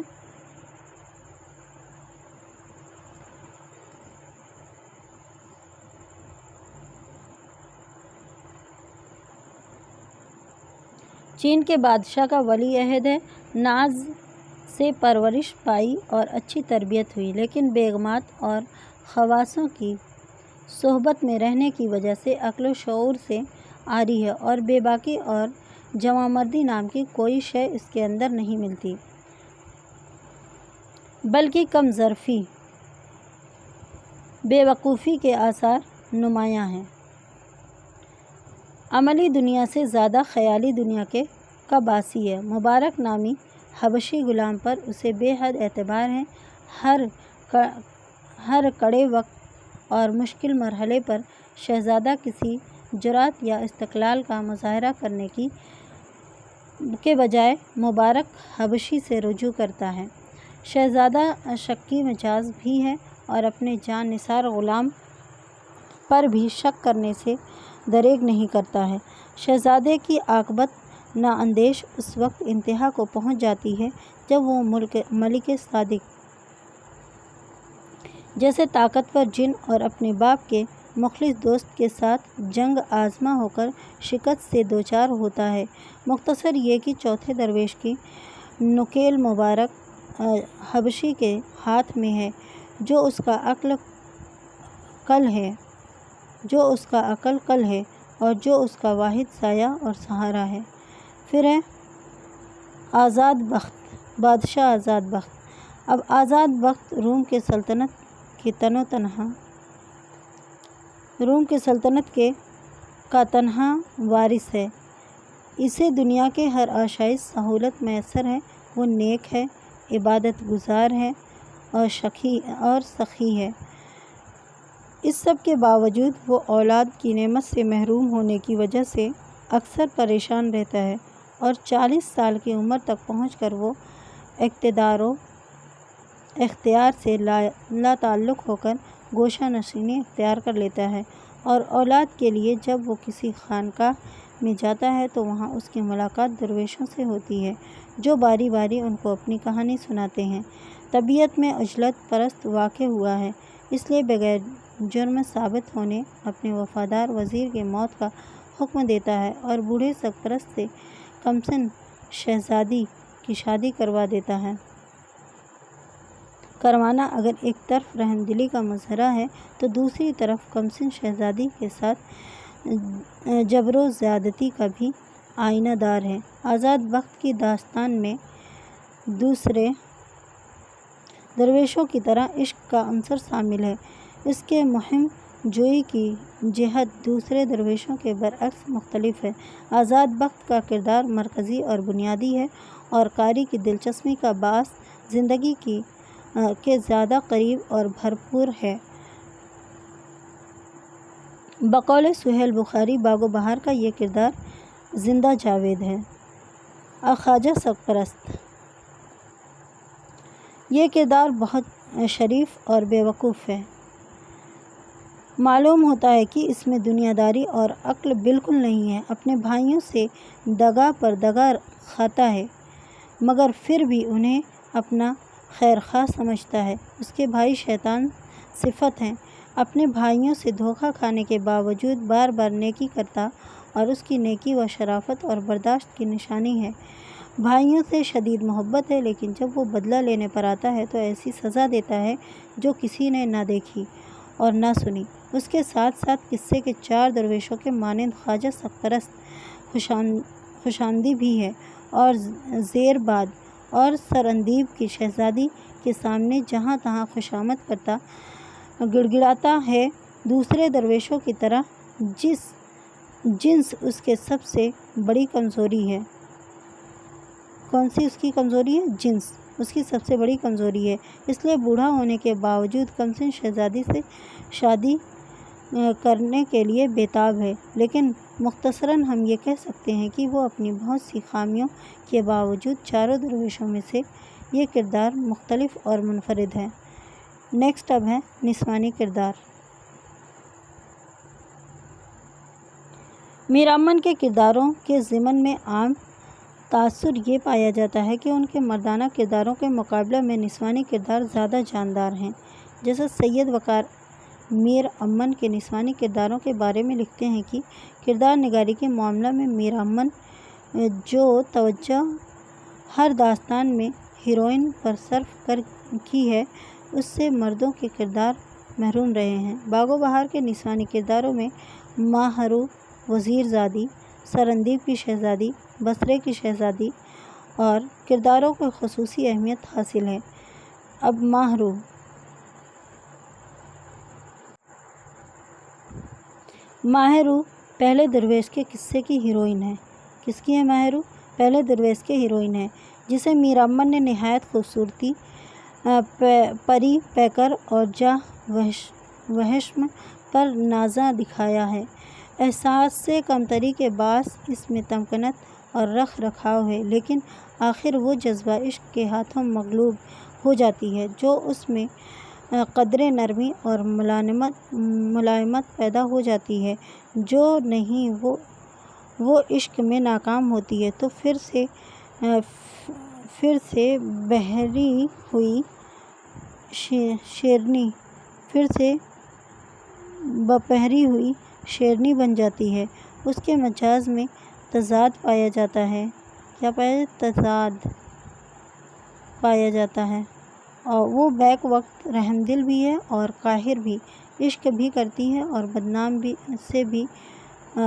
Speaker 1: چین کے بادشاہ کا ولی عہد ہے، ناز سے پرورش پائی اور اچھی تربیت ہوئی، لیکن بیگمات اور خواصوں کی صحبت میں رہنے کی وجہ سے عقل و شعور سے عاری ہے اور بے باکی اور جوانمردی نام کی کوئی شے اس کے اندر نہیں ملتی، بلکہ کم ظرفی، بے وقوفی کے آثار نمایاں ہیں۔ عملی دنیا سے زیادہ خیالی دنیا کا باسی ہے۔ مبارک نامی حبشی غلام پر اسے بے حد اعتبار ہے۔ ہر کڑے وقت اور مشکل مرحلے پر شہزادہ کسی جرأت یا استقلال کا مظاہرہ کرنے کے بجائے مبارک حبشی سے رجوع کرتا ہے۔ شہزادہ شکی مزاج بھی ہے اور اپنے جان نثار غلام پر بھی شک کرنے سے دریغ نہیں کرتا ہے۔ شہزادے کی عاقبت نااندیش اس وقت انتہا کو پہنچ جاتی ہے جب وہ ملک صادق جیسے طاقتور جن اور اپنے باپ کے مخلص دوست کے ساتھ جنگ آزما ہو کر شکست سے دوچار ہوتا ہے۔ مختصر یہ کہ چوتھے درویش کی نکیل مبارک حبشی کے ہاتھ میں ہے، جو اس کا عقل کل ہے اور جو اس کا واحد سایہ اور سہارا ہے۔ پھر ہے آزاد بخت، بادشاہ آزاد بخت۔ اب آزاد بخت روم کی سلطنت کا تنہا وارث ہے۔ اسے دنیا کے ہر آشائش سہولت میسر ہے۔ وہ نیک ہے، عبادت گزار ہے اور سخی ہے۔ اس سب کے باوجود وہ اولاد کی نعمت سے محروم ہونے کی وجہ سے اکثر پریشان رہتا ہے اور 40 سال کی عمر تک پہنچ کر وہ اقتدار و اختیار سے لا تعلق ہو کر گوشہ نشینی اختیار کر لیتا ہے، اور اولاد کے لیے جب وہ کسی خانقاہ میں جاتا ہے تو وہاں اس کی ملاقات درویشوں سے ہوتی ہے، جو باری باری ان کو اپنی کہانی سناتے ہیں۔ طبیعت میں عجلت پرست واقع ہوا ہے، اس لیے بغیر جرم ثابت ہونے اپنے وفادار وزیر کی موت کا حکم دیتا ہے اور بوڑھے سرپرست سے کمسن شہزادی کی شادی کروا دیتا ہے۔ کروانا اگر ایک طرف رحم دلی کا مظاہرہ ہے تو دوسری طرف کمسن شہزادی کے ساتھ جبر و زیادتی کا بھی آئینہ دار ہے۔ آزاد بخت کی داستان میں دوسرے درویشوں کی طرح عشق کا عنصر شامل ہے۔ اس کے مہم جوئی کی جہت دوسرے درویشوں کے برعکس مختلف ہے۔ آزاد بخت کا کردار مرکزی اور بنیادی ہے اور قاری کی دلچسپی کا باعث زندگی کے زیادہ قریب اور بھرپور ہے۔ بقول سہیل بخاری، باغ و بہار کا یہ کردار زندہ جاوید ہے۔ خواجہ سرپرست، یہ کردار بہت شریف اور بے وقوف ہے۔ معلوم ہوتا ہے کہ اس میں دنیا داری اور عقل بالکل نہیں ہے۔ اپنے بھائیوں سے دغا پر دغا کھاتا ہے، مگر پھر بھی انہیں اپنا خیرخواہ سمجھتا ہے۔ اس کے بھائی شیطان صفت ہیں۔ اپنے بھائیوں سے دھوکہ کھانے کے باوجود بار بار نیکی کرتا اور اس کی نیکی و شرافت اور برداشت کی نشانی ہے۔ بھائیوں سے شدید محبت ہے، لیکن جب وہ بدلہ لینے پر آتا ہے تو ایسی سزا دیتا ہے جو کسی نے نہ دیکھی اور نہ سنی۔ اس کے ساتھ ساتھ قصے کے 4 درویشوں کے مانند خواجہ سرپرست خوشاندی بھی ہے اور زیر باد اور سرندیب کی شہزادی کے سامنے جہاں تہاں خوشامد کرتا گڑگڑاتا ہے۔ دوسرے درویشوں کی طرح جنس اس کے سب سے بڑی کمزوری ہے۔ کون سی اس کی کمزوری ہے؟ جنس اس کی سب سے بڑی کمزوری ہے، اس لیے بوڑھا ہونے کے باوجود کمسن شہزادی سے شادی کرنے کے لیے بےتاب ہے۔ لیکن مختصراً ہم یہ کہہ سکتے ہیں کہ وہ اپنی بہت سی خامیوں کے باوجود چاروں درویشوں میں سے یہ کردار مختلف اور منفرد ہے۔ نیکسٹ اب ہے نسوانی کردار۔ میرامن کے کرداروں کے ضمن میں عام تاثر یہ پایا جاتا ہے کہ ان کے مردانہ کرداروں کے مقابلے میں نسوانی کردار زیادہ جاندار ہیں۔ جیسے سید وقار میر امن کے نسوانی کرداروں کے بارے میں لکھتے ہیں کہ کردار نگاری کے معاملہ میں میرامن جو توجہ ہر داستان میں ہیروئن پر صرف کی ہے، اس سے مردوں کے کردار محروم رہے ہیں۔ باغ و بہار کے نسوانی کرداروں میں ماہرو وزیر زادی، سرندیب کی شہزادی، بسرے کی شہزادی اور کرداروں کو خصوصی اہمیت حاصل ہے۔ اب ماہرو پہلے درویش کے قصے کی ہیروئن ہے۔ کس کی ہے ماہرو؟ پہلے درویش کے ہیروئن ہے، جسے میرامن نے نہایت خوبصورتی، پری پیکر اور جاہ وحشم پر نازاں دکھایا ہے۔ احساس سے کمتری کے باعث اس میں تمکنت اور رکھ رکھاؤ ہے، لیکن آخر وہ جذبہ عشق کے ہاتھوں مغلوب ہو جاتی ہے جو اس میں قدرے نرمی اور ملائمت پیدا ہو جاتی ہے۔ جو نہیں وہ عشق میں ناکام ہوتی ہے تو پھر سے بپہری ہوئی شیرنی بن جاتی ہے۔ اس کے مجاز میں تضاد پایا جاتا ہے۔ کیا تضاد پایا جاتا ہے؟ اور وہ بیک وقت رحمدل بھی ہے اور قاہر بھی، عشق بھی کرتی ہے اور بدنام سے بھی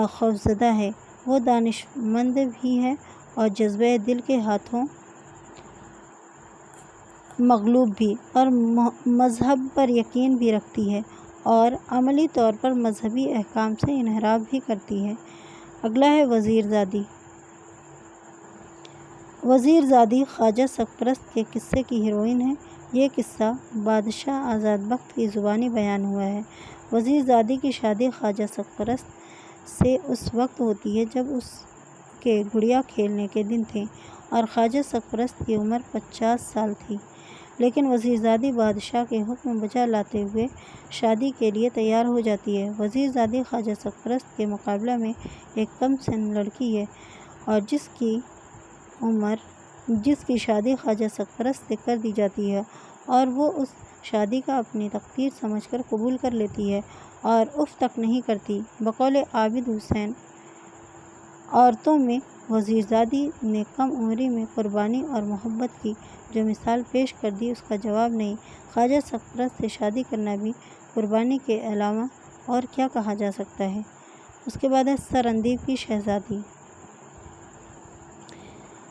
Speaker 1: خوفزدہ ہے۔ وہ دانشمند بھی ہے اور جذبۂ دل کے ہاتھوں مغلوب بھی، اور مذہب پر یقین بھی رکھتی ہے اور عملی طور پر مذہبی احکام سے انحراف بھی کرتی ہے۔ اگلا ہے وزیر زادی۔ وزیر زادی خواجہ سرپرست کے قصے کی ہیروئن ہے۔ یہ قصہ بادشاہ آزاد بخت کی زبانی بیان ہوا ہے۔ وزیر زادی کی شادی خواجہ سرپرست سے اس وقت ہوتی ہے جب اس کے گڑیا کھیلنے کے دن تھے اور خواجہ سرپرست کی عمر 50 سال تھی، لیکن وزیر زادی بادشاہ کے حکم بجا لاتے ہوئے شادی کے لیے تیار ہو جاتی ہے۔ وزیر زادی خواجہ سرپرست کے مقابلہ میں ایک کم سن لڑکی ہے اور جس کی شادی خواجہ سرپرست سے کر دی جاتی ہے، اور وہ اس شادی کا اپنی تقدیر سمجھ کر قبول کر لیتی ہے اور اف تک نہیں کرتی۔ بقول عابد حسین، عورتوں میں وزیر زادی نے کم عمری میں قربانی اور محبت کی جو مثال پیش کر دی اس کا جواب نہیں۔ خواجہ سرپرست سے شادی کرنا بھی قربانی کے علاوہ اور کیا کہا جا سکتا ہے؟ اس کے بعد ہے سرندیب کی شہزادی۔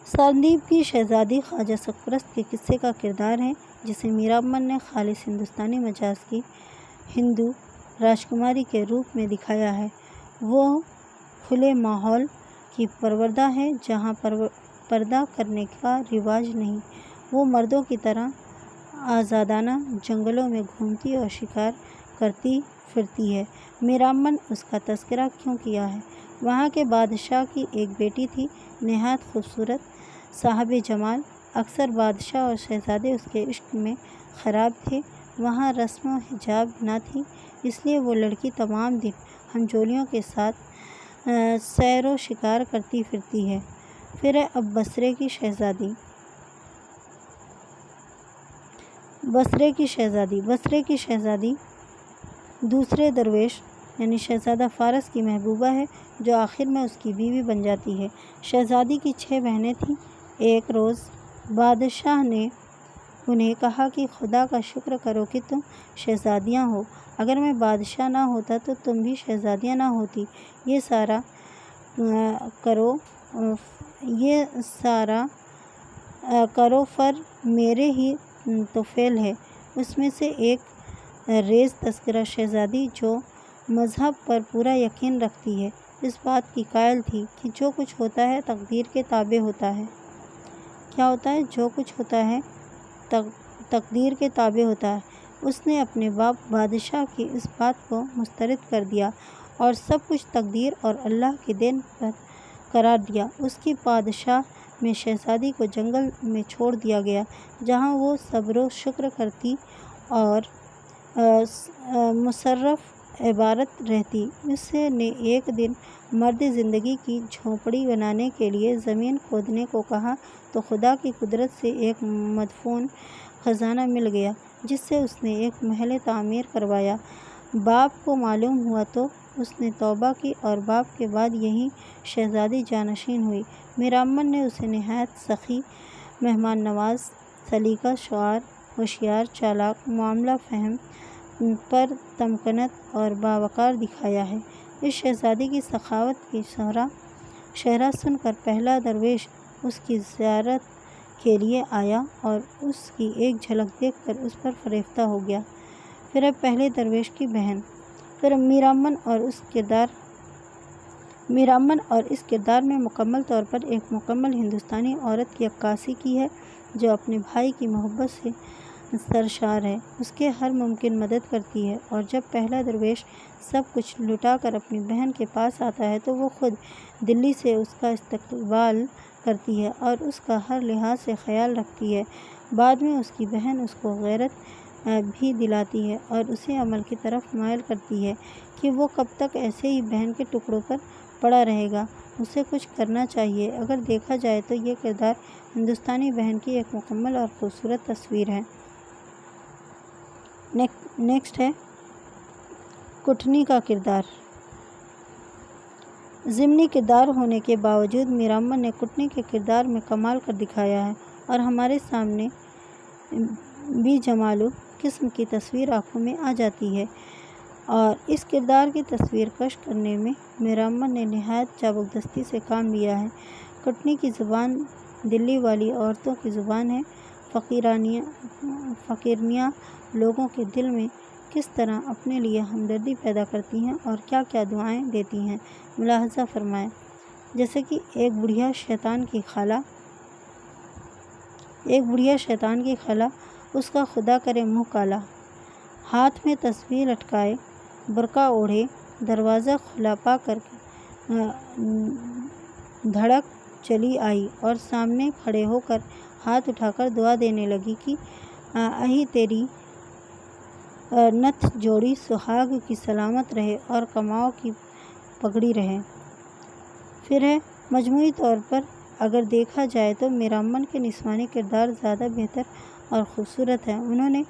Speaker 1: سرندیب کی شہزادی خواجہ سرپرست کے قصے کا کردار ہے جسے میرامن نے خالص ہندوستانی مزاج کی ہندو راجکماری کے روپ میں دکھایا ہے۔ وہ کھلے ماحول کی پروردہ ہے جہاں پردہ کرنے کا رواج نہیں۔ وہ مردوں کی طرح آزادانہ جنگلوں میں گھومتی اور شکار کرتی پھرتی ہے۔ میرامن اس کا تذکرہ کیوں کیا ہے؟ وہاں کے بادشاہ کی ایک بیٹی تھی، نہایت خوبصورت، صاحب جمال۔ اکثر بادشاہ اور شہزادے اس کے عشق میں خراب تھے۔ وہاں رسم و حجاب نہ تھی، اس لیے وہ لڑکی تمام دن ہمجولیوں کے ساتھ سیر و شکار کرتی پھرتی ہے۔ پھر ہے اب بسرے کی شہزادی۔ بسرے کی شہزادی دوسرے درویش یعنی شہزادہ فارس کی محبوبہ ہے جو آخر میں اس کی بیوی بن جاتی ہے۔ شہزادی کی 6 بہنیں تھیں۔ ایک روز بادشاہ نے انہیں کہا کہ خدا کا شکر کرو کہ تم شہزادیاں ہو، اگر میں بادشاہ نہ ہوتا تو تم بھی شہزادیاں نہ ہوتی۔ یہ سارا کرو فر میرے ہی طفیل ہے۔ اس میں سے ایک ریز تذکرہ شہزادی جو مذہب پر پورا یقین رکھتی ہے، اس بات کی قائل تھی کہ جو کچھ ہوتا ہے تقدیر کے تابع ہوتا ہے۔ کیا ہوتا ہے؟ جو کچھ ہوتا ہے تقدیر کے تابع ہوتا ہے۔ اس نے اپنے باپ بادشاہ کی اس بات کو مسترد کر دیا اور سب کچھ تقدیر اور اللہ کے دین پر قرار دیا۔ اس کی بادشاہ میں شہزادی کو جنگل میں چھوڑ دیا گیا، جہاں وہ صبر و شکر کرتی اور مسرف عبادت رہتی۔ اس نے ایک دن مرد زندگی کی جھونپڑی بنانے کے لیے زمین کھودنے کو کہا تو خدا کی قدرت سے ایک مدفون خزانہ مل گیا، جس سے اس نے ایک محل تعمیر کروایا۔ باپ کو معلوم ہوا تو اس نے توبہ کی اور باپ کے بعد یہی شہزادی جانشین ہوئی۔ میرامن نے اسے نہایت سخی، مہمان نواز، سلیقہ شعار، ہوشیار، چالاک، معاملہ فہم، پر تمکنت اور باوقار دکھایا ہے۔ اس شہزادی کی سخاوت کی شرح سن کر پہلا درویش اس کی زیارت کے لیے آیا اور اس کی ایک جھلک دیکھ کر اس پر فریفتہ ہو گیا۔ پھر پہلے درویش کی بہن۔ پھر میرامن اور اس کردار میں مکمل طور پر ایک مکمل ہندوستانی عورت کی عکاسی کی ہے، جو اپنے بھائی کی محبت سے سرشار ہے، اس کے ہر ممکن مدد کرتی ہے، اور جب پہلا درویش سب کچھ لٹا کر اپنی بہن کے پاس آتا ہے تو وہ خود دلی سے اس کا استقبال کرتی ہے اور اس کا ہر لحاظ سے خیال رکھتی ہے۔ بعد میں اس کی بہن اس کو غیرت بھی دلاتی ہے اور اسے عمل کی طرف مائل کرتی ہے کہ وہ کب تک ایسے ہی بہن کے ٹکڑوں پر پڑا رہے گا، اسے کچھ کرنا چاہیے۔ اگر دیکھا جائے تو یہ کردار ہندوستانی بہن کی ایک مکمل اور خوبصورت تصویر ہے۔ نیکسٹ ہے کٹنی کا کردار۔ ضمنی کردار ہونے کے باوجود میرامن نے کٹنی کے کردار میں کمال کر دکھایا ہے اور ہمارے سامنے بھی جمال و قسم کی تصویر آنکھوں میں آ جاتی ہے، اور اس کردار کی تصویر کش کرنے میں میرامن نے نہایت چابکدستی سے کام لیا ہے۔ کٹنی کی زبان دلی والی عورتوں کی زبان ہے۔ فقیرنیاں لوگوں کے دل میں کس طرح اپنے لیے ہمدردی پیدا کرتی ہیں اور کیا کیا دعائیں دیتی ہیں، ملاحظہ فرمائیں۔ جیسے کہ ایک بڑھیا شیطان کی خالہ، اس کا خدا کرے منہ کالا، ہاتھ میں تسبیح لٹکائے، برقع اوڑھے، دروازہ کھلا پا کر دھڑک چلی آئی اور سامنے کھڑے ہو کر ہاتھ اٹھا کر دعا دینے لگی کہ اہی تیری نتھ جوڑی سہاگ کی سلامت رہے اور کماؤ کی پگڑی رہے۔ پھر ہے مجموعی طور پر اگر دیکھا جائے تو میرامن کے نسوانی کردار زیادہ بہتر اور خوبصورت ہیں۔ انہوں نے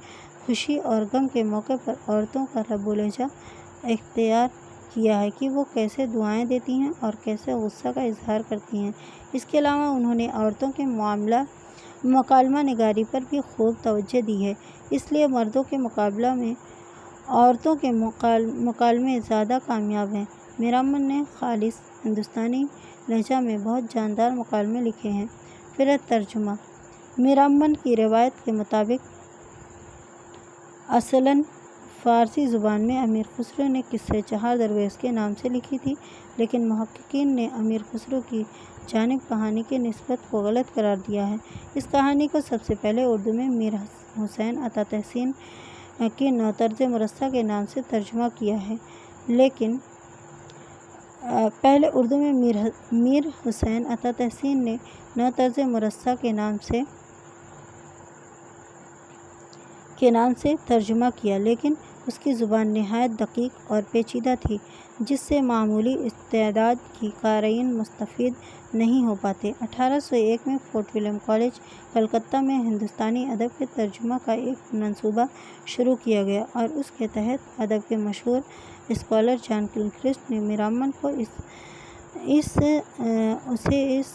Speaker 1: خوشی اور غم کے موقع پر عورتوں کا لب و لہجہ اختیار کیا ہے کہ وہ کیسے دعائیں دیتی ہیں اور کیسے غصہ کا اظہار کرتی ہیں۔ اس کے علاوہ انہوں نے عورتوں کے مکالمہ نگاری پر بھی خوب توجہ دی ہے، اس لیے مردوں کے مقابلہ میں عورتوں کے مکالمے زیادہ کامیاب ہیں۔ میرامن نے خالص ہندوستانی لہجہ میں بہت جاندار مکالمے لکھے ہیں۔ پھر ترجمہ۔ میرامن کی روایت کے مطابق اصلاً فارسی زبان میں امیر خسرو نے قصۂ چہار درویش کے نام سے لکھی تھی، لیکن محققین نے امیر خسرو کی جانب کہانی کی نسبت کو غلط قرار دیا ہے۔ اس کہانی کو سب سے پہلے اردو میں میر حسین عطا تحسین کی نوطرز مرصع کے نام سے ترجمہ کیا ہے، لیکن پہلے اردو میں میر حسین عطا تحسین نے نوطرز مرصع کے نام سے ترجمہ کیا، لیکن اس کی زبان نہایت دقیق اور پیچیدہ تھی، جس سے معمولی استعداد کی قارئین مستفید نہیں ہو پاتے۔ 1801 میں فورٹ ولیم کالج، کلکتہ میں ہندوستانی ادب کے ترجمہ کا ایک منصوبہ شروع کیا گیا اور اس کے تحت ادب کے مشہور اسکالر جان گلکرسٹ نے میرامن کو اسے اس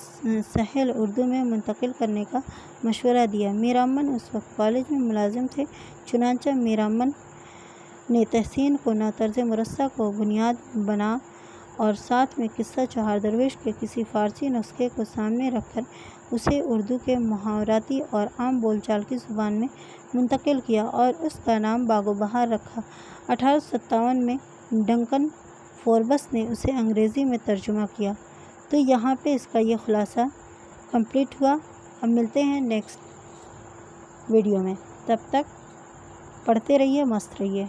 Speaker 1: سہل اردو میں منتقل کرنے کا مشورہ دیا۔ میر امن اس وقت کالج میں ملازم تھے، چنانچہ میر امن نے تحسین کنہ طرز مرصع کو بنیاد بنا اور ساتھ میں قصہ چہار درویش کے کسی فارسی نسخے کو سامنے رکھ کر اسے اردو کے محاوراتی اور عام بول چال کی زبان میں منتقل کیا اور اس کا نام باغ و بہار رکھا۔ 1857 میں ڈنکن فوربس نے اسے انگریزی میں ترجمہ کیا۔ تو یہاں پہ اس کا یہ خلاصہ کمپلیٹ ہوا۔ اب ملتے ہیں نیکسٹ ویڈیو میں، تب تک پڑھتے رہیے، مست رہیے۔